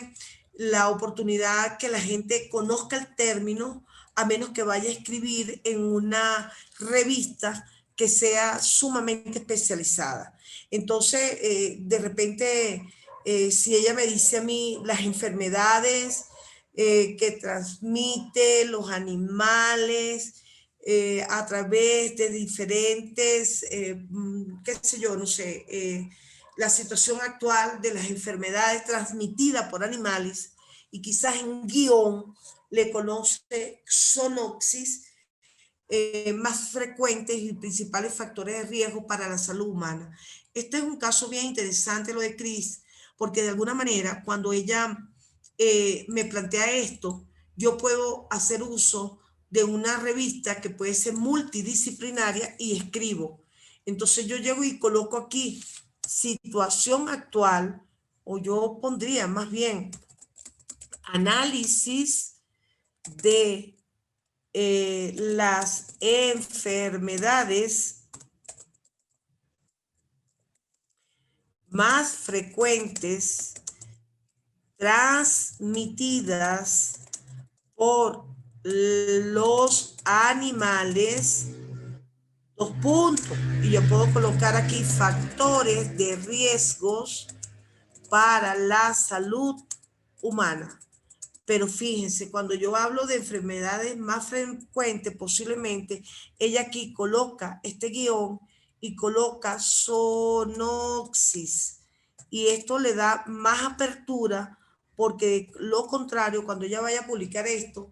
la oportunidad que la gente conozca el término, a menos que vaya a escribir en una revista que sea sumamente especializada. Entonces, de repente, si ella me dice a mí las enfermedades que transmite los animales a través de diferentes, qué sé yo, no sé, la situación actual de las enfermedades transmitidas por animales, y quizás en guión le conoce zoonosis, más frecuentes y principales factores de riesgo para la salud humana. Este es un caso bien interesante, lo de Cris, porque de alguna manera cuando ella me plantea esto, yo puedo hacer uso de una revista que puede ser multidisciplinaria y escribo. Entonces yo llego y coloco aquí situación actual, o yo pondría más bien análisis de las enfermedades más frecuentes transmitidas por los animales, dos puntos, y yo puedo colocar aquí factores de riesgos para la salud humana. Pero fíjense, cuando yo hablo de enfermedades más frecuentes, posiblemente ella aquí coloca este guión y coloca zoonosis. Y esto le da más apertura, porque lo contrario, cuando ella vaya a publicar esto,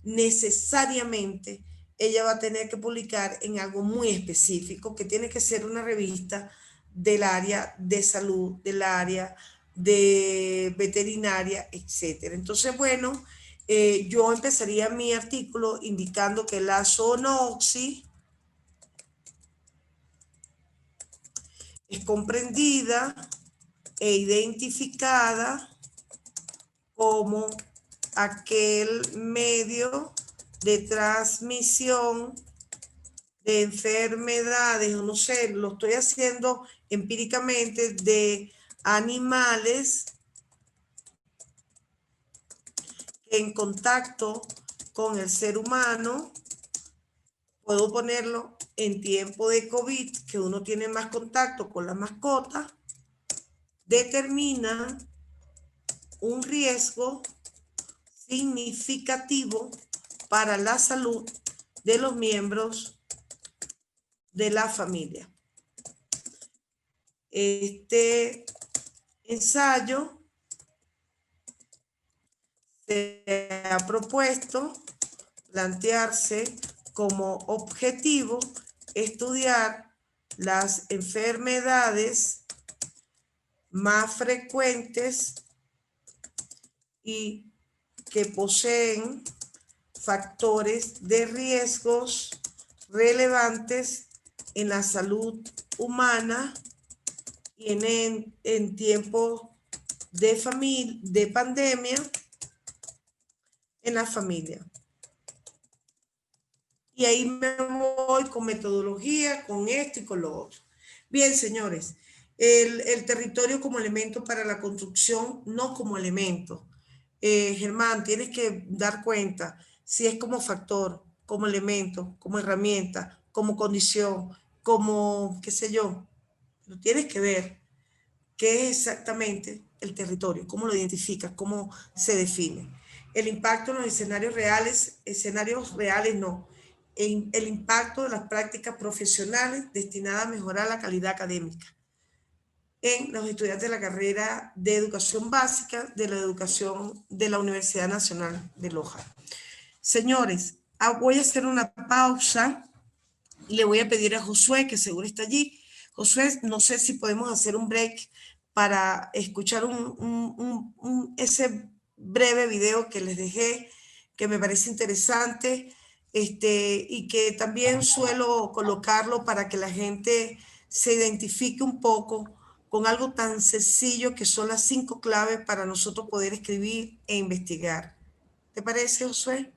necesariamente ella va a tener que publicar en algo muy específico, que tiene que ser una revista del área de salud, del área de veterinaria, etcétera. Entonces, bueno, yo empezaría mi artículo indicando que la zoonosis es comprendida e identificada como aquel medio de transmisión de enfermedades, no sé, lo estoy haciendo empíricamente, de animales en contacto con el ser humano. Puedo ponerlo en tiempo de COVID, que uno tiene más contacto con la mascota, determina un riesgo significativo para la salud de los miembros de la familia. Este ensayo se ha propuesto plantearse como objetivo estudiar las enfermedades más frecuentes y que poseen factores de riesgos relevantes en la salud humana y en tiempos de pandemia en la familia. Y ahí me voy con metodología, con esto y con lo otro. Bien, señores, el territorio como elemento para la construcción, no como elemento. Germán, tienes que dar cuenta si es como factor, como elemento, como herramienta, como condición, como qué sé yo. Pero tienes que ver qué es exactamente el territorio, cómo lo identificas, cómo se define. El impacto en los escenarios reales no. El impacto de las prácticas profesionales destinadas a mejorar la calidad académica en los estudiantes de la carrera de educación básica de la educación de la Universidad Nacional de Loja. Señores, voy a hacer una pausa y le voy a pedir a Josué, que seguro está allí. Josué, no sé si podemos hacer un break para escuchar ese breve video que les dejé, que me parece interesante, y que también suelo colocarlo para que la gente se identifique un poco con algo tan sencillo que son las 5 claves para nosotros poder escribir e investigar. ¿Te parece, Josué?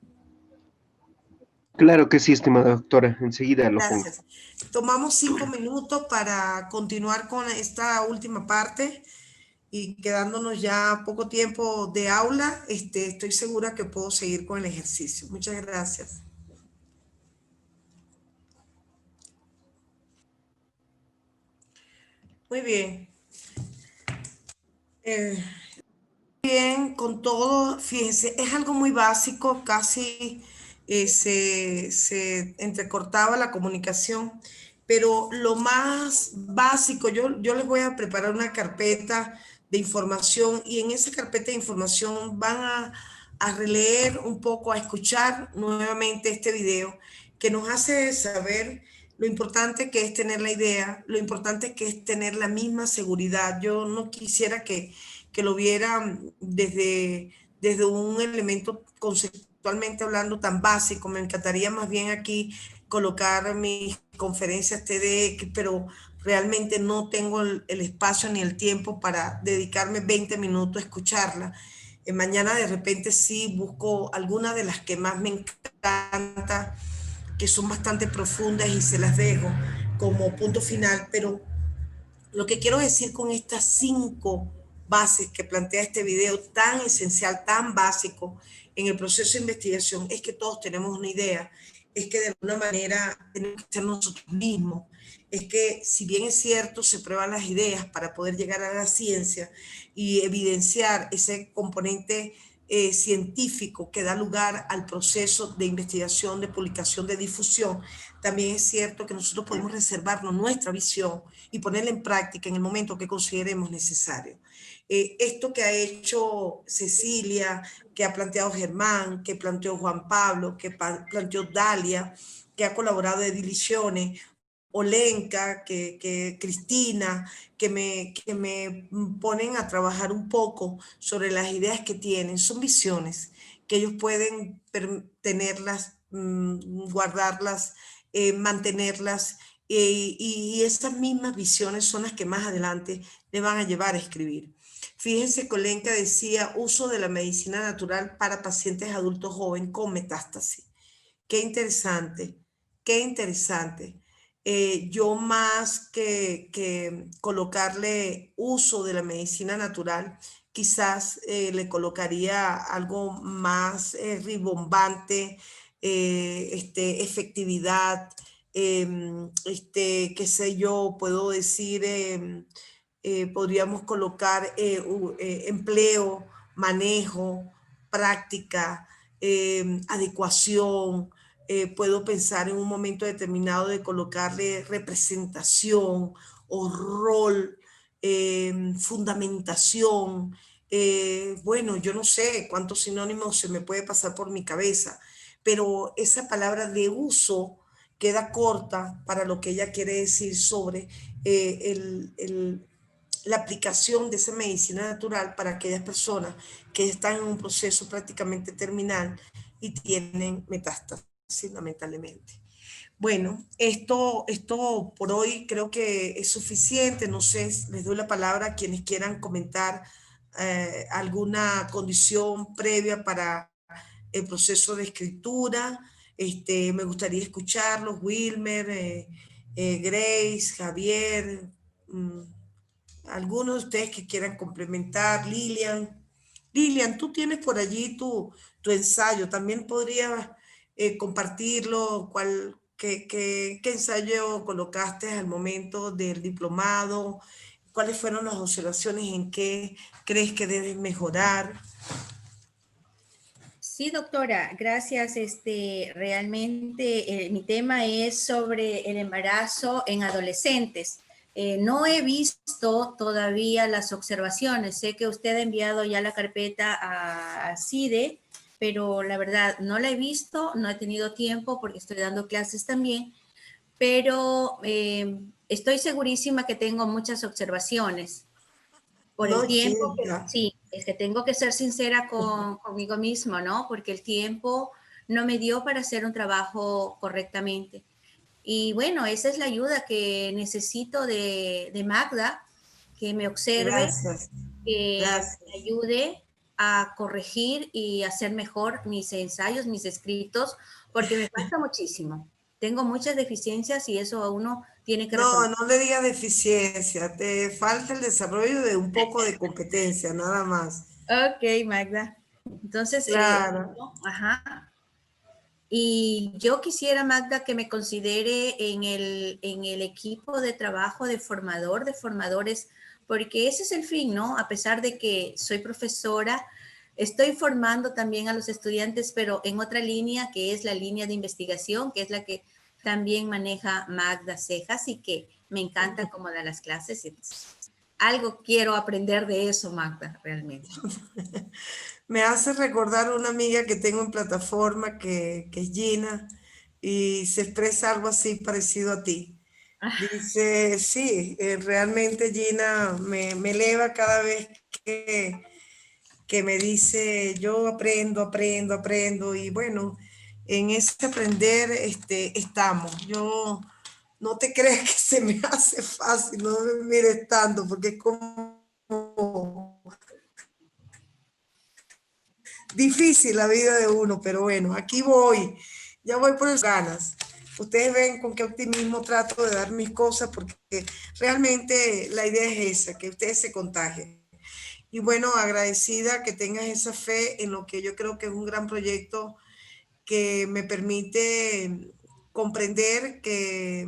Claro que sí, estimada doctora. Enseguida lo pongo. Gracias. Tomamos 5 minutos para continuar con esta última parte y quedándonos ya poco tiempo de aula, estoy segura que puedo seguir con el ejercicio. Muchas gracias. Muy bien. Bien, con todo, fíjense, es algo muy básico, casi se entrecortaba la comunicación, pero lo más básico, yo les voy a preparar una carpeta de información y en esa carpeta de información van a releer un poco, a escuchar nuevamente este video que nos hace saber lo importante que es tener la idea, lo importante que es tener la misma seguridad. Yo no quisiera que lo vieran desde un elemento conceptualmente hablando tan básico. Me encantaría más bien aquí colocar mis conferencias TEDx, pero realmente no tengo el espacio ni el tiempo para dedicarme 20 minutos a escucharla. Mañana de repente sí busco algunas de las que más me encanta, que son bastante profundas y se las dejo como punto final, pero lo que quiero decir con estas 5 bases que plantea este video tan esencial, tan básico en el proceso de investigación, es que todos tenemos una idea, es que de alguna manera tenemos que ser nosotros mismos, es que si bien es cierto, se prueban las ideas para poder llegar a la ciencia y evidenciar ese componente científico que da lugar al proceso de investigación, de publicación, de difusión, también es cierto que nosotros podemos reservarnos nuestra visión y ponerla en práctica en el momento que consideremos necesario. Esto que ha hecho Cecilia, que ha planteado Germán, que planteó Juan Pablo, que planteó Dalia, que ha colaborado Ediliciones, Olenka, que Cristina, que me ponen a trabajar un poco sobre las ideas que tienen. Son visiones que ellos pueden tenerlas, guardarlas, mantenerlas, y esas mismas visiones son las que más adelante le van a llevar a escribir. Fíjense que Olenka decía uso de la medicina natural para pacientes adultos jóvenes con metástasis. Qué interesante, qué interesante. Yo más que colocarle uso de la medicina natural, quizás le colocaría algo más ribombante, efectividad, qué sé yo, puedo decir, podríamos colocar empleo, manejo, práctica, adecuación, puedo pensar en un momento determinado de colocarle representación o rol, fundamentación. Bueno, yo no sé cuántos sinónimos se me puede pasar por mi cabeza, pero esa palabra de uso queda corta para lo que ella quiere decir sobre la aplicación de esa medicina natural para aquellas personas que están en un proceso prácticamente terminal y tienen metástasis, lamentablemente. Bueno, esto por hoy creo que es suficiente. No sé, les doy la palabra a quienes quieran comentar alguna condición previa para el proceso de escritura. Me gustaría escucharlos, Wilmer, Grace, Javier, algunos de ustedes que quieran complementar, Lilian. Lilian, tú tienes por allí tu ensayo, también podrías compartirlo, qué ensayo colocaste al momento del diplomado, cuáles fueron las observaciones, en qué crees que debes mejorar. Sí, doctora, gracias. Realmente mi tema es sobre el embarazo en adolescentes. No he visto todavía las observaciones. Sé que usted ha enviado ya la carpeta a CIDE, pero la verdad no la he visto, no he tenido tiempo porque estoy dando clases también, pero estoy segurísima que tengo muchas observaciones. Por el tiempo, sí, es que tengo que ser sincera conmigo mismo, ¿no? Porque el tiempo no me dio para hacer un trabajo correctamente. Y bueno, esa es la ayuda que necesito de Magda, que me observe, que me ayude a corregir y hacer mejor mis ensayos, mis escritos, porque me falta muchísimo. Tengo muchas deficiencias y eso a uno tiene que reconocer. No le digas deficiencia, te falta el desarrollo de un poco de competencia, nada más. Ok, Magda. Entonces, claro. Ajá. Y yo quisiera, Magda, que me considere en el equipo de trabajo de formadores, porque ese es el fin, ¿no? A pesar de que soy profesora, estoy formando también a los estudiantes, pero en otra línea, que es la línea de investigación, que es la que también maneja Magda Cejas y que me encanta cómo da las clases. Algo quiero aprender de eso, Magda, realmente. Me hace recordar una amiga que tengo en plataforma que es Gina y se expresa algo así parecido a ti. Dice, sí, realmente Gina me eleva cada vez que me dice, yo aprendo y bueno, en ese aprender estamos. Yo no te creas que se me hace fácil, no me mires tanto porque es como difícil la vida de uno, pero bueno, aquí voy, ya voy por las ganas. Ustedes ven con qué optimismo trato de dar mis cosas porque realmente la idea es esa, que ustedes se contagien. Y bueno, agradecida que tengas esa fe en lo que yo creo que es un gran proyecto que me permite comprender que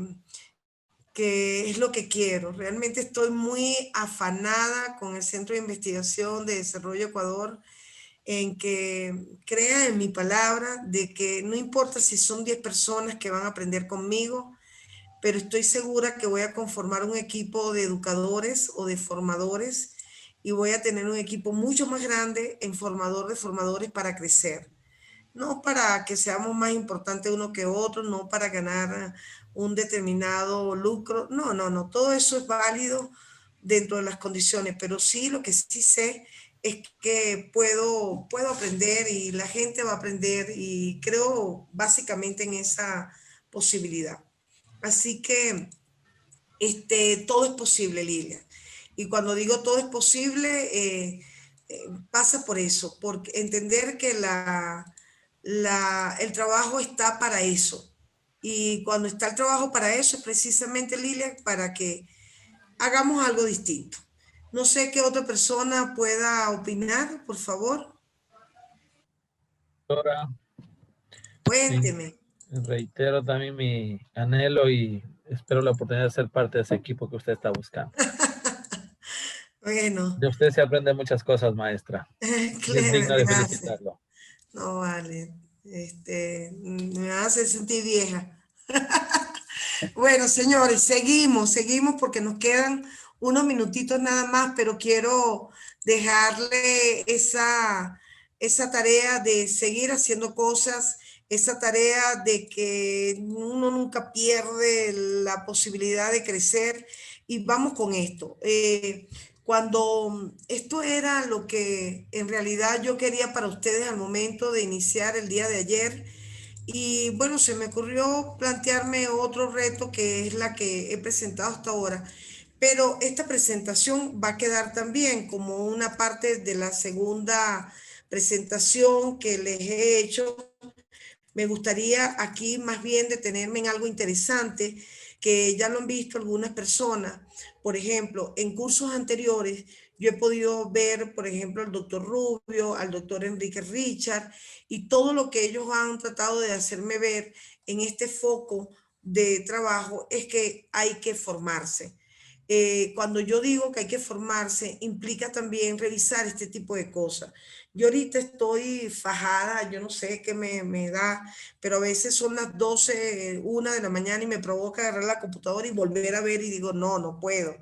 es lo que quiero. Realmente estoy muy afanada con el Centro de Investigación de Desarrollo Ecuador en que crea en mi palabra de que no importa si son 10 personas que van a aprender conmigo, pero estoy segura que voy a conformar un equipo de educadores o de formadores y voy a tener un equipo mucho más grande en formador de formadores para crecer. No para que seamos más importantes uno que otro, no para ganar un determinado lucro. No. Todo eso es válido dentro de las condiciones, pero sí lo que sí sé es que puedo aprender y la gente va a aprender y creo básicamente en esa posibilidad. Así que todo es posible, Lilia. Y cuando digo todo es posible, pasa por eso, por entender que el trabajo está para eso. Y cuando está el trabajo para eso, es precisamente, Lilia, para que hagamos algo distinto. No sé qué otra persona pueda opinar, por favor. Doctora, cuénteme. Sí, reitero también mi anhelo y espero la oportunidad de ser parte de ese equipo que usted está buscando. Bueno. De usted se aprende muchas cosas, maestra. Claro, Es digno de gracias. felicitarlo. No vale, me hace sentir vieja. Bueno, señores, seguimos porque nos quedan unos minutitos nada más, pero quiero dejarle esa tarea de seguir haciendo cosas, esa tarea de que uno nunca pierde la posibilidad de crecer. Y vamos con esto. Cuando esto era lo que en realidad yo quería para ustedes al momento de iniciar el día de ayer, y bueno, se me ocurrió plantearme otro reto que es la que he presentado hasta ahora, pero esta presentación va a quedar también como una parte de la segunda presentación que les he hecho. Me gustaría aquí más bien detenerme en algo interesante que ya lo han visto algunas personas. Por ejemplo, en cursos anteriores yo he podido ver, por ejemplo, al doctor Rubio, al doctor Enrique Richard y todo lo que ellos han tratado de hacerme ver en este foco de trabajo es que hay que formarse. Cuando yo digo que hay que formarse, implica también revisar este tipo de cosas. Yo ahorita estoy fajada, yo no sé qué me da, pero a veces son las 12, 1 de la mañana y me provoca agarrar la computadora y volver a ver y digo, no, no puedo.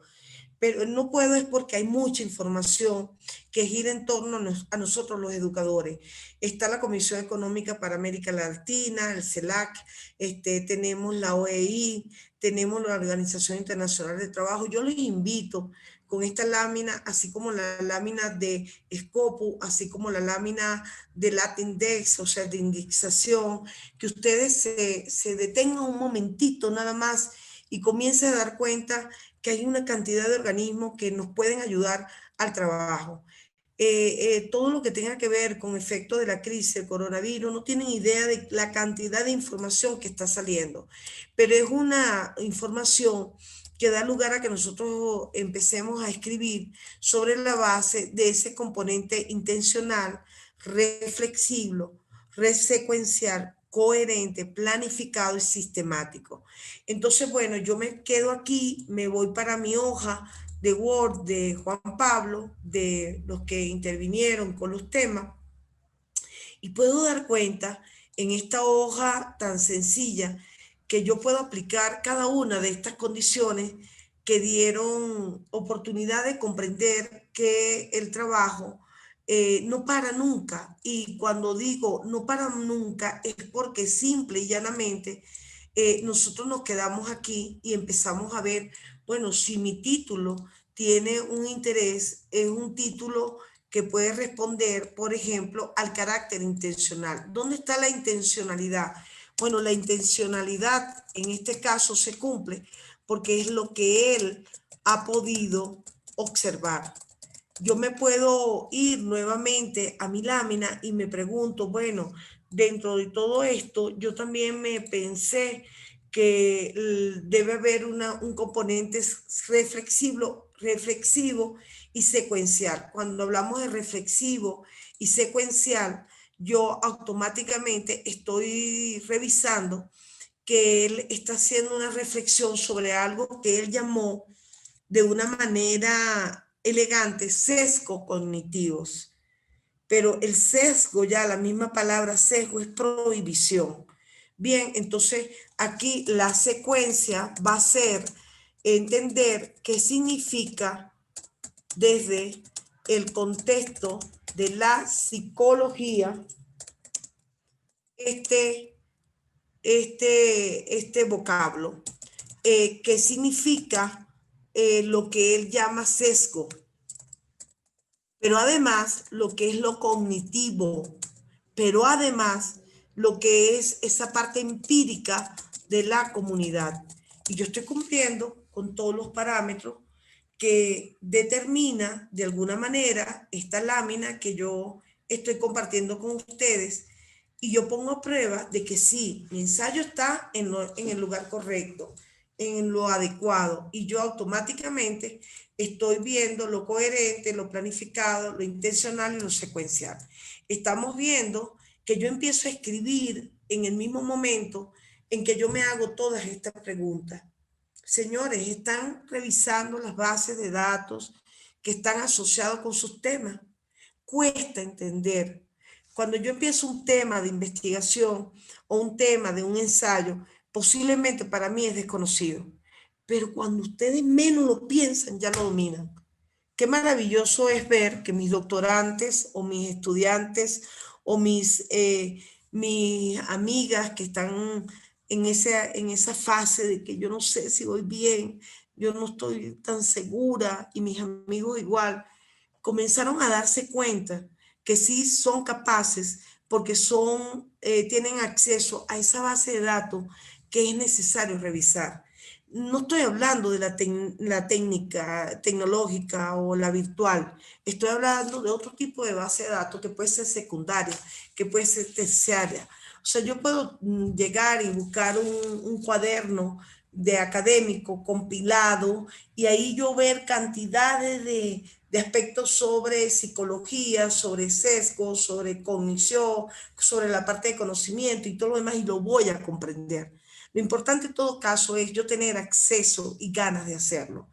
Pero no puedo es porque hay mucha información que gira en torno a nosotros los educadores. Está la Comisión Económica para América Latina, el CELAC, tenemos la OEI, tenemos la Organización Internacional de Trabajo. Yo les invito con esta lámina, así como la lámina de Scopus, así como la lámina de Latindex, o sea, de indexación, que ustedes se detengan un momentito nada más y comiencen a dar cuenta que hay una cantidad de organismos que nos pueden ayudar al trabajo. Todo lo que tenga que ver con efecto de la crisis del coronavirus, no tienen idea de la cantidad de información que está saliendo, pero es una información que da lugar a que nosotros empecemos a escribir sobre la base de ese componente intencional, reflexivo, resecuencial, coherente, planificado y sistemático. Entonces, bueno, yo me quedo aquí, me voy para mi hoja de Word de Juan Pablo, de los que intervinieron con los temas, y puedo dar cuenta en esta hoja tan sencilla que yo puedo aplicar cada una de estas condiciones que dieron oportunidad de comprender que el trabajo no para nunca. Y cuando digo no para nunca es porque simple y llanamente nosotros nos quedamos aquí y empezamos a ver, bueno, si mi título tiene un interés, es un título que puede responder, por ejemplo, al carácter intencional. ¿Dónde está la intencionalidad? Bueno, la intencionalidad en este caso se cumple porque es lo que él ha podido observar. Yo me puedo ir nuevamente a mi lámina y me pregunto, bueno, dentro de todo esto, yo también me pensé que debe haber un componente reflexivo y secuencial. Cuando hablamos de reflexivo y secuencial, yo automáticamente estoy revisando que él está haciendo una reflexión sobre algo que él llamó de una manera elegante sesgos cognitivos. Pero el sesgo, ya la misma palabra sesgo es prohibición. Bien, entonces aquí la secuencia va a ser entender qué significa desde el contexto de la psicología este vocablo, que significa lo que él llama sesgo, pero además lo que es lo cognitivo, pero además lo que es esa parte empírica de la comunidad. Y yo estoy cumpliendo con todos los parámetros que determina de alguna manera esta lámina que yo estoy compartiendo con ustedes, y yo pongo a prueba de que sí, mi ensayo está en el lugar correcto, en lo adecuado, y yo automáticamente estoy viendo lo coherente, lo planificado, lo intencional y lo secuencial. Estamos viendo que yo empiezo a escribir en el mismo momento en que yo me hago todas estas preguntas. Señores, están revisando las bases de datos que están asociados con sus temas. Cuesta entender, Cuando yo empiezo un tema de investigación o un tema de un ensayo, posiblemente para mí es desconocido, pero cuando ustedes menos lo piensan, ya lo dominan. Qué maravilloso es ver que mis doctorantes o mis estudiantes o mis amigas que están en esa fase de que yo no sé si voy bien, yo no estoy tan segura, y mis amigos igual, comenzaron a darse cuenta que sí son capaces porque tienen acceso a esa base de datos que es necesario revisar. No estoy hablando de la técnica tecnológica o la virtual, estoy hablando de otro tipo de base de datos que puede ser secundaria, que puede ser terciaria. O sea, yo puedo llegar y buscar un cuaderno de académico compilado y ahí yo ver cantidades de aspectos sobre psicología, sobre sesgos, sobre cognición, sobre la parte de conocimiento y todo lo demás, y lo voy a comprender. Lo importante en todo caso es yo tener acceso y ganas de hacerlo.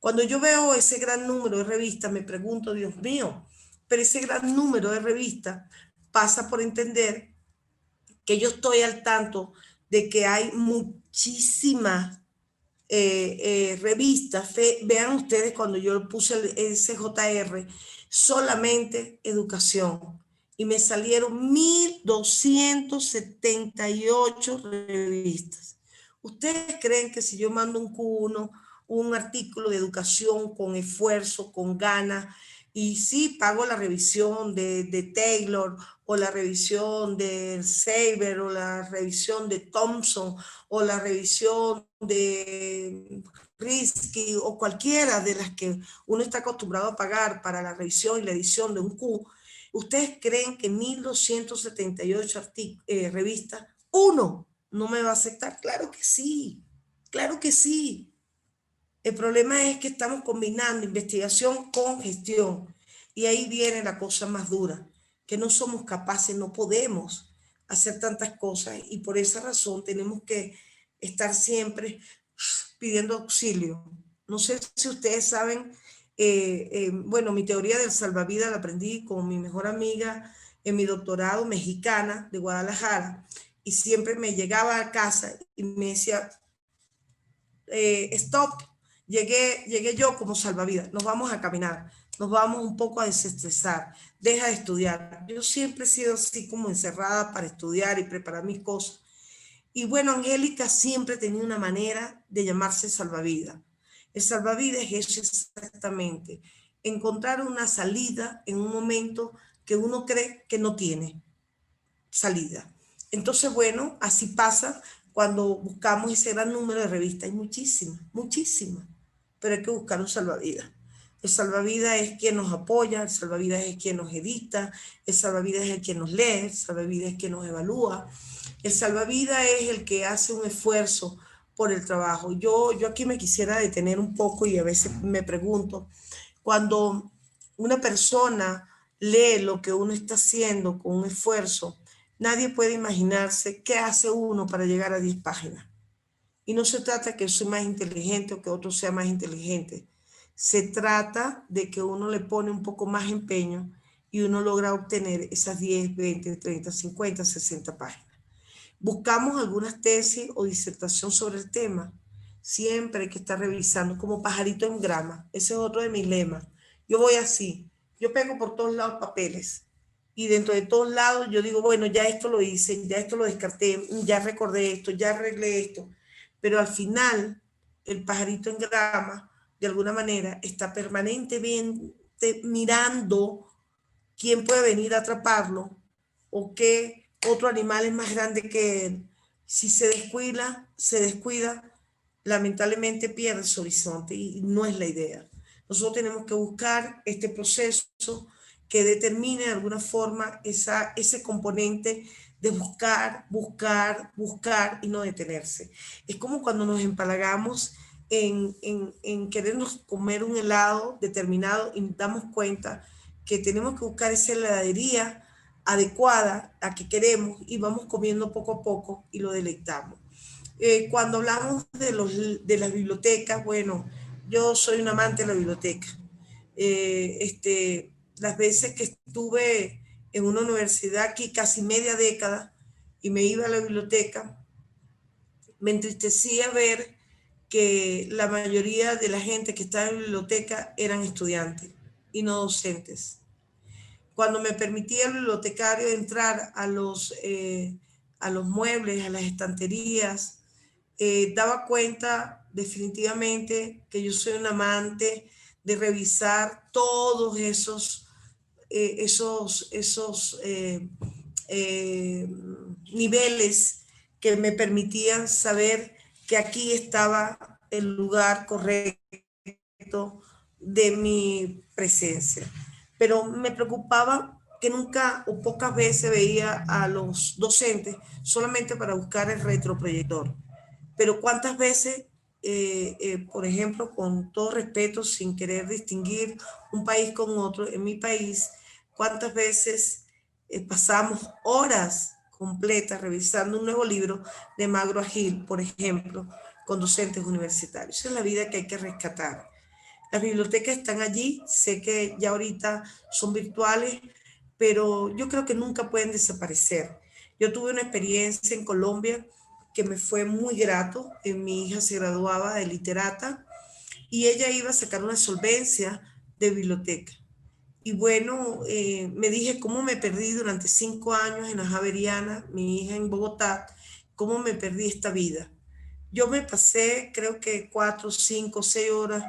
Cuando yo veo ese gran número de revistas, me pregunto, Dios mío, pero ese gran número de revistas pasa por entender que yo estoy al tanto de que hay muchísimas revistas. Vean ustedes cuando yo puse el SJR, solamente educación, y me salieron 1278 revistas. ¿Ustedes creen que si yo mando un Q1, un artículo de educación con esfuerzo, con ganas, y sí pago la revisión de Taylor, o la revisión de Saber, o la revisión de Thompson, o la revisión de Risky, o cualquiera de las que uno está acostumbrado a pagar para la revisión y la edición de un Q, ¿ustedes creen que 1278 revistas, uno no me va a aceptar? Claro que sí, claro que sí. El problema es que estamos combinando investigación con gestión, y ahí viene la cosa más dura, que no somos capaces, no podemos hacer tantas cosas, y por esa razón tenemos que estar siempre pidiendo auxilio. No sé si ustedes saben, bueno, mi teoría del salvavidas la aprendí con mi mejor amiga en mi doctorado, mexicana de Guadalajara, y siempre me llegaba a casa y me decía, stop, llegué yo como salvavidas, nos vamos a caminar, nos vamos un poco a desestresar, deja de estudiar. Yo siempre he sido así como encerrada para estudiar y preparar mis cosas. Y bueno, Angélica siempre tenía una manera de llamarse salvavidas. El salvavidas es eso exactamente, encontrar una salida en un momento que uno cree que no tiene salida. Entonces, bueno, así pasa cuando buscamos ese gran número de revistas. Hay muchísimas, muchísimas, pero hay que buscar un salvavidas. El salvavidas es quien nos apoya, el salvavidas es quien nos edita, el salvavidas es el quien nos lee, el salvavidas es quien nos evalúa. El salvavidas es el que hace un esfuerzo por el trabajo. Yo aquí me quisiera detener un poco, y a veces me pregunto, cuando una persona lee lo que uno está haciendo con un esfuerzo, nadie puede imaginarse qué hace uno para llegar a 10 páginas. Y no se trata de que yo soy más inteligente o que otro sea más inteligente. Se trata de que uno le pone un poco más empeño y uno logra obtener esas 10, 20, 30, 50, 60 páginas. Buscamos algunas tesis o disertación sobre el tema. Siempre hay que estar revisando como pajarito en grama. Ese es otro de mis lemas. Yo voy así. Yo pego por todos lados papeles. Y dentro de todos lados yo digo, bueno, ya esto lo hice, ya esto lo descarté, ya recordé esto, ya arreglé esto. Pero al final, el pajarito en grama, de alguna manera, está permanentemente mirando quién puede venir a atraparlo o qué otro animal es más grande que él. Si se descuida, lamentablemente pierde su horizonte, y no es la idea. Nosotros tenemos que buscar este proceso que determine de alguna forma ese componente de buscar y no detenerse. Es como cuando nos empalagamos en querernos comer un helado determinado y nos damos cuenta que tenemos que buscar esa heladería adecuada a que queremos, y vamos comiendo poco a poco y lo deleitamos. Cuando hablamos de las bibliotecas, bueno, yo soy un amante de la biblioteca. Las veces que estuve en una universidad aquí casi media década y me iba a la biblioteca, me entristecía ver que la mayoría de la gente que estaba en la biblioteca eran estudiantes y no docentes. Cuando me permitía el bibliotecario entrar a los muebles, a las estanterías, daba cuenta definitivamente que yo soy un amante de revisar todos esos niveles que me permitían saber que aquí estaba el lugar correcto de mi presencia. Pero me preocupaba que nunca o pocas veces veía a los docentes solamente para buscar el retroproyector. Pero cuántas veces, por ejemplo, con todo respeto, sin querer distinguir un país con otro, en mi país, cuántas veces pasamos horas completas revisando un nuevo libro de Magro Gil, por ejemplo, con docentes universitarios. Esa es la vida que hay que rescatar. Las bibliotecas están allí, sé que ya ahorita son virtuales, pero yo creo que nunca pueden desaparecer. Yo tuve una experiencia en Colombia que me fue muy grato. Mi hija se graduaba de literata y ella iba a sacar una solvencia de biblioteca. Y bueno, me dije cómo me perdí durante 5 años en la Javeriana, mi hija en Bogotá, cómo me perdí esta vida. Yo me pasé, creo que 4, 5, 6 horas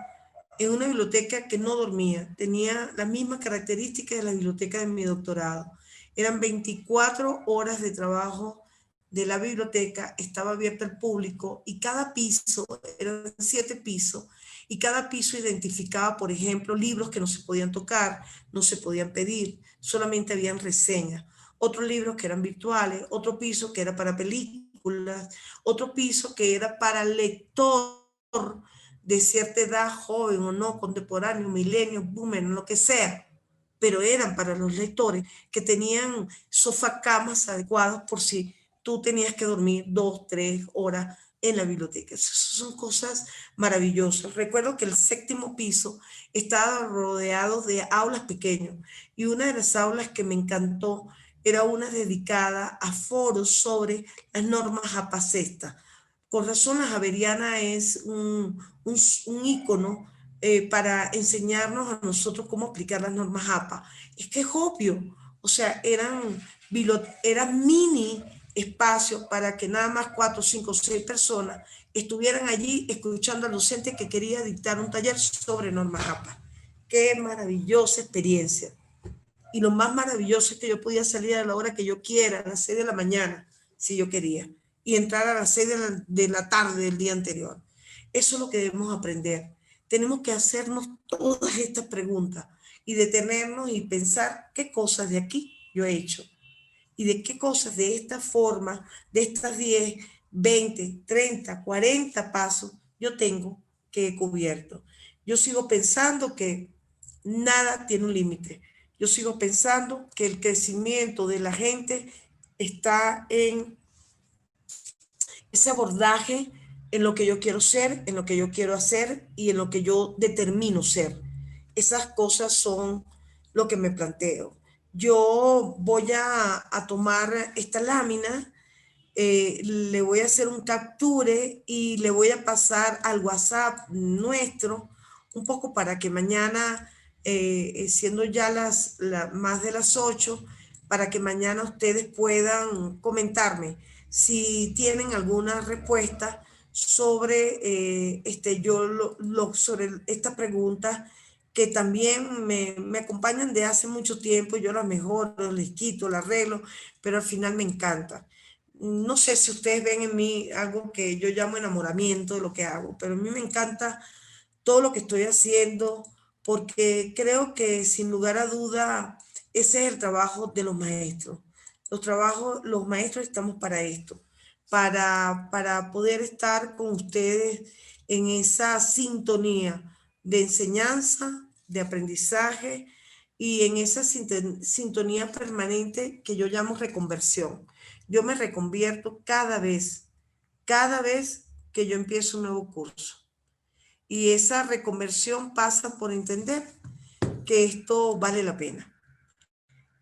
en una biblioteca que no dormía. Tenía las mismas características de la biblioteca de mi doctorado. Eran 24 horas de trabajo de la biblioteca, estaba abierta al público y cada piso, eran 7 pisos, y cada piso identificaba, por ejemplo, libros que no se podían tocar, no se podían pedir, solamente habían reseñas. Otros libros que eran virtuales, otro piso que era para películas, otro piso que era para lector de cierta edad, joven o no, contemporáneo, milenio, boomer, lo que sea, pero eran para los lectores que tenían sofacamas adecuados por si tú tenías que dormir 2, 3 horas en la biblioteca. Esas son cosas maravillosas. Recuerdo que el 7º piso estaba rodeado de aulas pequeñas y una de las aulas que me encantó era una dedicada a foros sobre las normas APA-CESTA. Con razón, la Javeriana es un ícono para enseñarnos a nosotros cómo aplicar las normas APA. Es que es obvio, o sea, eran mini espacios para que nada más 4, 5, 6 personas estuvieran allí escuchando al docente que quería dictar un taller sobre normas APA. Qué maravillosa experiencia. Y lo más maravilloso es que yo podía salir a la hora que yo quiera, a las 6 de la mañana, si yo quería, y entrar a las 6 de la tarde del día anterior. Eso es lo que debemos aprender. Tenemos que hacernos todas estas preguntas y detenernos y pensar qué cosas de aquí yo he hecho y de qué cosas de esta forma, de estas 10, 20, 30, 40 pasos yo tengo que he cubierto. Yo sigo pensando que nada tiene un límite. Yo sigo pensando que el crecimiento de la gente está en ese abordaje, en lo que yo quiero ser, en lo que yo quiero hacer y en lo que yo determino ser. Esas cosas son lo que me planteo. Yo voy a tomar esta lámina, le voy a hacer un capture y le voy a pasar al WhatsApp nuestro, un poco para que mañana, siendo ya más de las 8, para que mañana ustedes puedan comentarme si tienen alguna respuesta sobre, sobre esta pregunta que también me acompañan de hace mucho tiempo. Yo las mejoro, les quito, las arreglo, pero al final me encanta. No sé si ustedes ven en mí algo que yo llamo enamoramiento de lo que hago, pero a mí me encanta todo lo que estoy haciendo porque creo que sin lugar a duda ese es el trabajo de los maestros. Los maestros estamos para esto, para poder estar con ustedes en esa sintonía de enseñanza, de aprendizaje y en esa sintonía permanente que yo llamo reconversión. Yo me reconvierto cada vez que yo empiezo un nuevo curso. Y esa reconversión pasa por entender que esto vale la pena.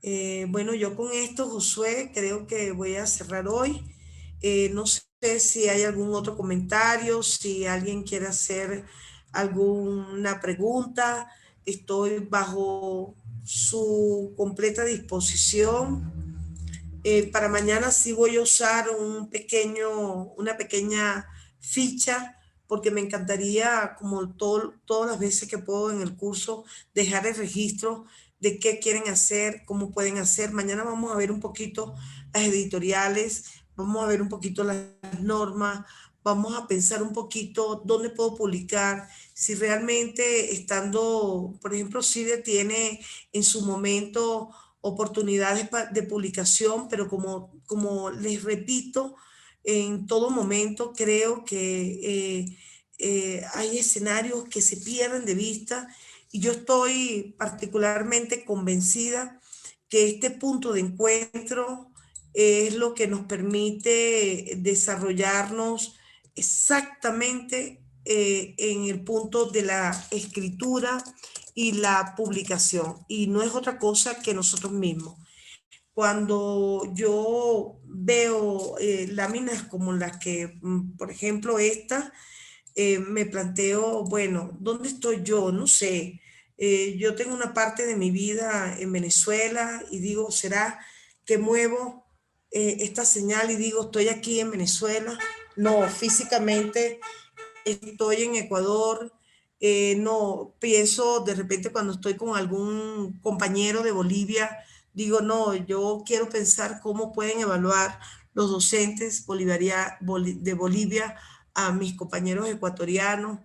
Bueno, yo con esto, Josué, creo que voy a cerrar hoy. No sé si hay algún otro comentario, si alguien quiere hacer alguna pregunta. Estoy bajo su completa disposición. Para mañana sí voy a usar una pequeña ficha, porque me encantaría, como todas las veces que puedo en el curso, dejar el registro de qué quieren hacer, cómo pueden hacer. Mañana vamos a ver un poquito las editoriales, vamos a ver un poquito las normas, vamos a pensar un poquito dónde puedo publicar, si realmente estando, por ejemplo, CIDE tiene en su momento oportunidades de publicación, pero como les repito, en todo momento creo que hay escenarios que se pierden de vista, y yo estoy particularmente convencida que este punto de encuentro es lo que nos permite desarrollarnos exactamente en el punto de la escritura y la publicación, y no es otra cosa que nosotros mismos. Cuando yo veo láminas como las que, por ejemplo, esta, me planteo, bueno, ¿dónde estoy yo? No sé. Yo tengo una parte de mi vida en Venezuela y digo, ¿será que muevo esta señal y digo, estoy aquí en Venezuela? No, físicamente estoy en Ecuador. No, pienso de repente cuando estoy con algún compañero de Bolivia, digo, no, yo quiero pensar cómo pueden evaluar los docentes de Bolivia a mis compañeros ecuatorianos.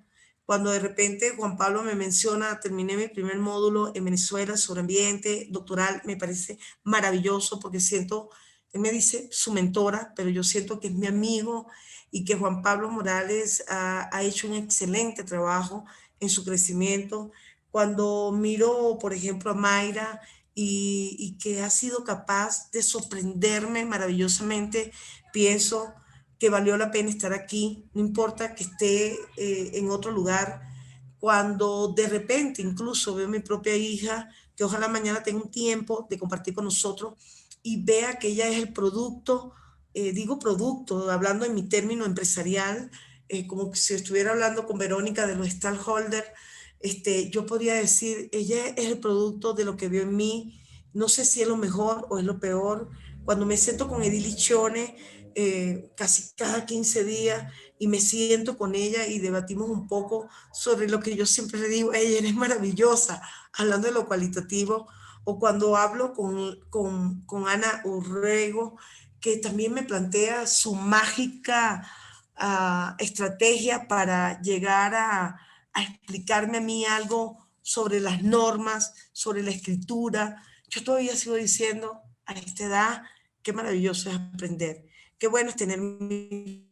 Cuando de repente Juan Pablo me menciona, terminé mi primer módulo en Venezuela sobre ambiente doctoral, me parece maravilloso, porque siento, él me dice su mentora, pero yo siento que es mi amigo, y que Juan Pablo Morales ha hecho un excelente trabajo en su crecimiento. Cuando miro, por ejemplo, a Mayra, y que ha sido capaz de sorprenderme maravillosamente, pienso que valió la pena estar aquí, no importa que esté en otro lugar. Cuando de repente incluso veo a mi propia hija, que ojalá mañana tenga un tiempo de compartir con nosotros, y vea que ella es el producto, digo producto, hablando en mi término empresarial, como si estuviera hablando con Verónica de los stakeholders, yo podría decir, ella es el producto de lo que vio en mí. No sé si es lo mejor o es lo peor. Cuando me siento con Edith Lichone, casi cada 15 días, y me siento con ella y debatimos un poco sobre lo que yo siempre le digo, ella eres maravillosa, hablando de lo cualitativo. O cuando hablo con Ana Urrego, que también me plantea su mágica estrategia para llegar a explicarme a mí algo sobre las normas, sobre la escritura. Yo todavía sigo diciendo a esta edad, qué maravilloso es aprender, qué bueno es tener mi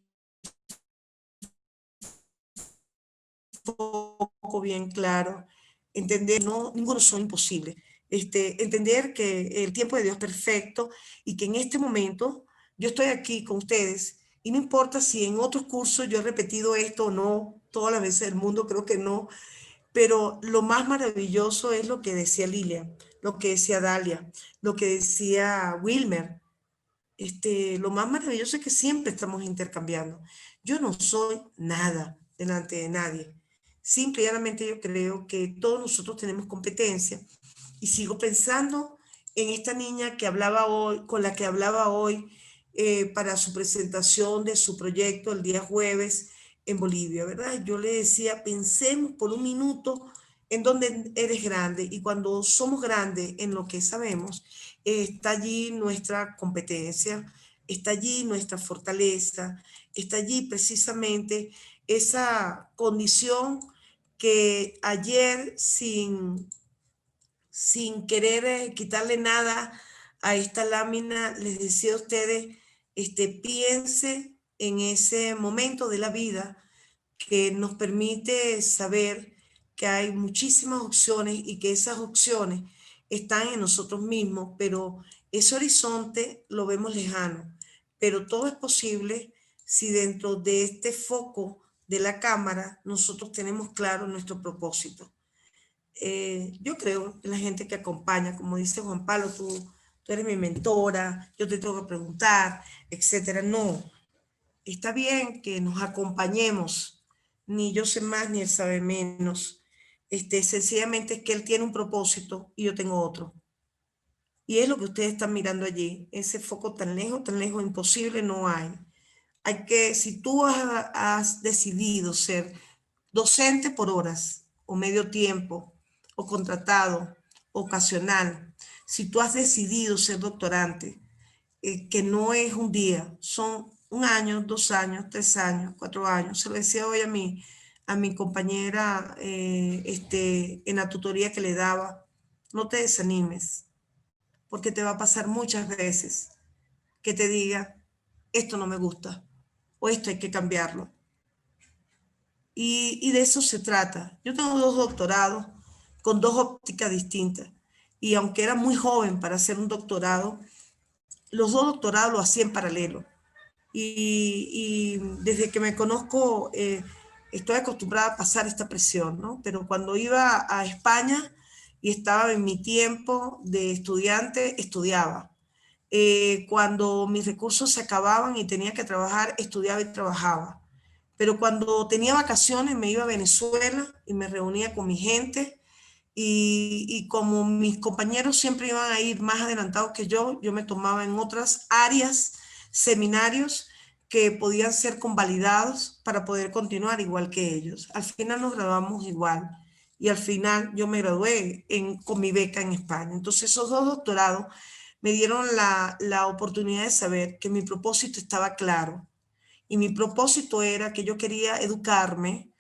foco bien claro, entender, no, ninguno son imposibles, entender que el tiempo de Dios es perfecto, y que en este momento yo estoy aquí con ustedes, y no importa si en otros cursos yo he repetido esto o no, todas las veces del mundo, creo que no, pero lo más maravilloso es lo que decía Lilia, lo que decía Dalia, lo que decía Wilmer. Lo más maravilloso es que siempre estamos intercambiando. Yo no soy nada delante de nadie. Simple y llanamente yo creo que todos nosotros tenemos competencia, y sigo pensando en esta niña que hablaba hoy, con la que hablaba hoy, para su presentación de su proyecto el día jueves en Bolivia, ¿verdad? Yo le decía, pensemos por un minuto en dónde eres grande, y cuando somos grandes en lo que sabemos, está allí nuestra competencia, está allí nuestra fortaleza, está allí precisamente esa condición que ayer, sin querer quitarle nada a esta lámina, les decía a ustedes, piense en ese momento de la vida que nos permite saber que hay muchísimas opciones, y que esas opciones están en nosotros mismos, pero ese horizonte lo vemos lejano. Pero todo es posible si dentro de este foco de la cámara nosotros tenemos claro nuestro propósito. Yo creo en la gente que acompaña, como dice Juan Pablo, tú eres mi mentora, yo te tengo que preguntar, etcétera. No, está bien que nos acompañemos, ni yo sé más ni él sabe menos. Sencillamente es que él tiene un propósito y yo tengo otro. Y es lo que ustedes están mirando allí, ese foco tan lejos, imposible no hay. Hay que, si tú has decidido ser docente por horas o medio tiempo o contratado, ocasional, si tú has decidido ser doctorante, que no es un día, son 1 año, 2 años, 3 años, 4 años. Se lo decía hoy a mi compañera en la tutoría que le daba, no te desanimes, porque te va a pasar muchas veces que te diga, esto no me gusta, o esto hay que cambiarlo. Y de eso se trata. Yo tengo 2 doctorados con 2 ópticas distintas. Y aunque era muy joven para hacer un doctorado, los 2 doctorados lo hacía en paralelo. Y desde que me conozco, estoy acostumbrada a pasar esta presión, ¿no? Pero cuando iba a España y estaba en mi tiempo de estudiante, estudiaba. Cuando mis recursos se acababan y tenía que trabajar, estudiaba y trabajaba. Pero cuando tenía vacaciones me iba a Venezuela y me reunía con mi gente y como mis compañeros siempre iban a ir más adelantados que yo me tomaba en otras áreas seminarios que podían ser convalidados para poder continuar igual que ellos. Al final nos graduamos igual y al final yo me gradué con mi beca en España. Entonces esos 2 doctorados me dieron la oportunidad de saber que mi propósito estaba claro. Y mi propósito era que yo quería educarme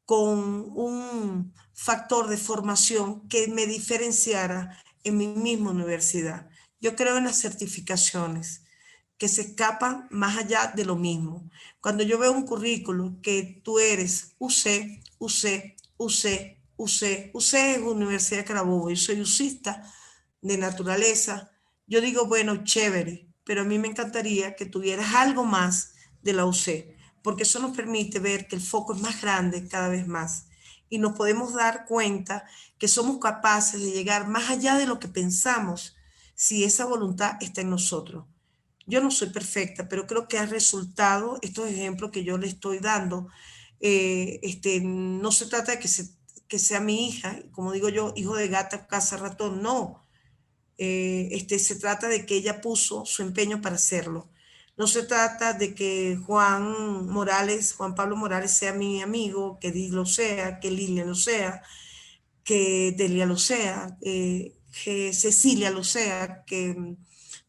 con un factor de formación que me diferenciara en mi misma universidad. Yo creo en las certificaciones que se escapan más allá de lo mismo. Cuando yo veo un currículum que tú eres UC es Universidad de Carabobo, yo soy UCista de naturaleza, yo digo, bueno, chévere, pero a mí me encantaría que tuvieras algo más de la UC, porque eso nos permite ver que el foco es más grande cada vez más y nos podemos dar cuenta que somos capaces de llegar más allá de lo que pensamos si esa voluntad está en nosotros. Yo no soy perfecta, pero creo que ha resultado estos ejemplos que yo le estoy dando. No se trata de que sea mi hija, como digo yo, hijo de gata, casa ratón, no. Se trata de que ella puso su empeño para hacerlo. No se trata de que Juan Pablo Morales sea mi amigo, que Di lo sea, que Lilia lo sea, que Delia lo sea, que Cecilia lo sea, que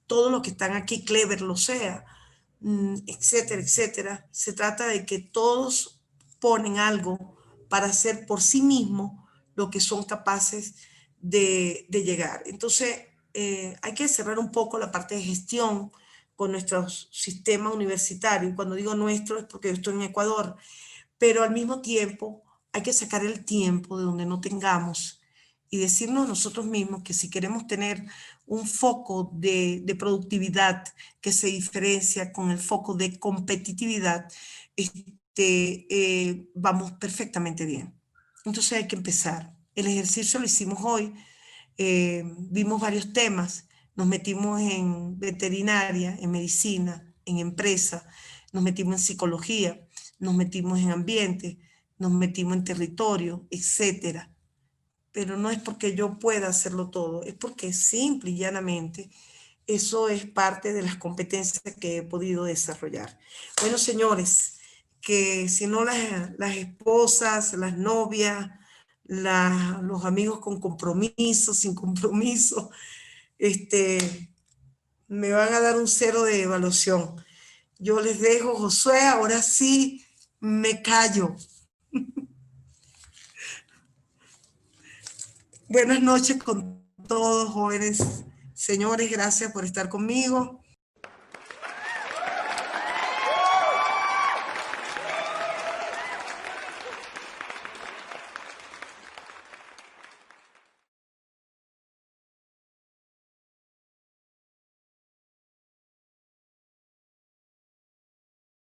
todos los que están aquí, Clever lo sea, etcétera, etcétera. Se trata de que todos ponen algo para hacer por sí mismos lo que son capaces de llegar. Entonces, hay que cerrar un poco la parte de gestión con nuestro sistema universitario. Y cuando digo nuestro es porque yo estoy en Ecuador, pero al mismo tiempo hay que sacar el tiempo de donde no tengamos y decirnos nosotros mismos que si queremos tener un foco de productividad que se diferencia con el foco de competitividad, vamos perfectamente bien. Entonces hay que empezar. El ejercicio lo hicimos hoy, vimos varios temas, nos metimos en veterinaria, en medicina, en empresa, nos metimos en psicología, nos metimos en ambiente, nos metimos en territorio, etcétera. Pero no es porque yo pueda hacerlo todo, es porque simple y llanamente eso es parte de las competencias que he podido desarrollar. Bueno, señores, que si no las esposas, las novias, los amigos con compromiso, sin compromiso, me van a dar un 0 de evaluación. Yo les dejo, Josué, ahora sí me callo. Buenas noches con todos, jóvenes. Señores, gracias por estar conmigo.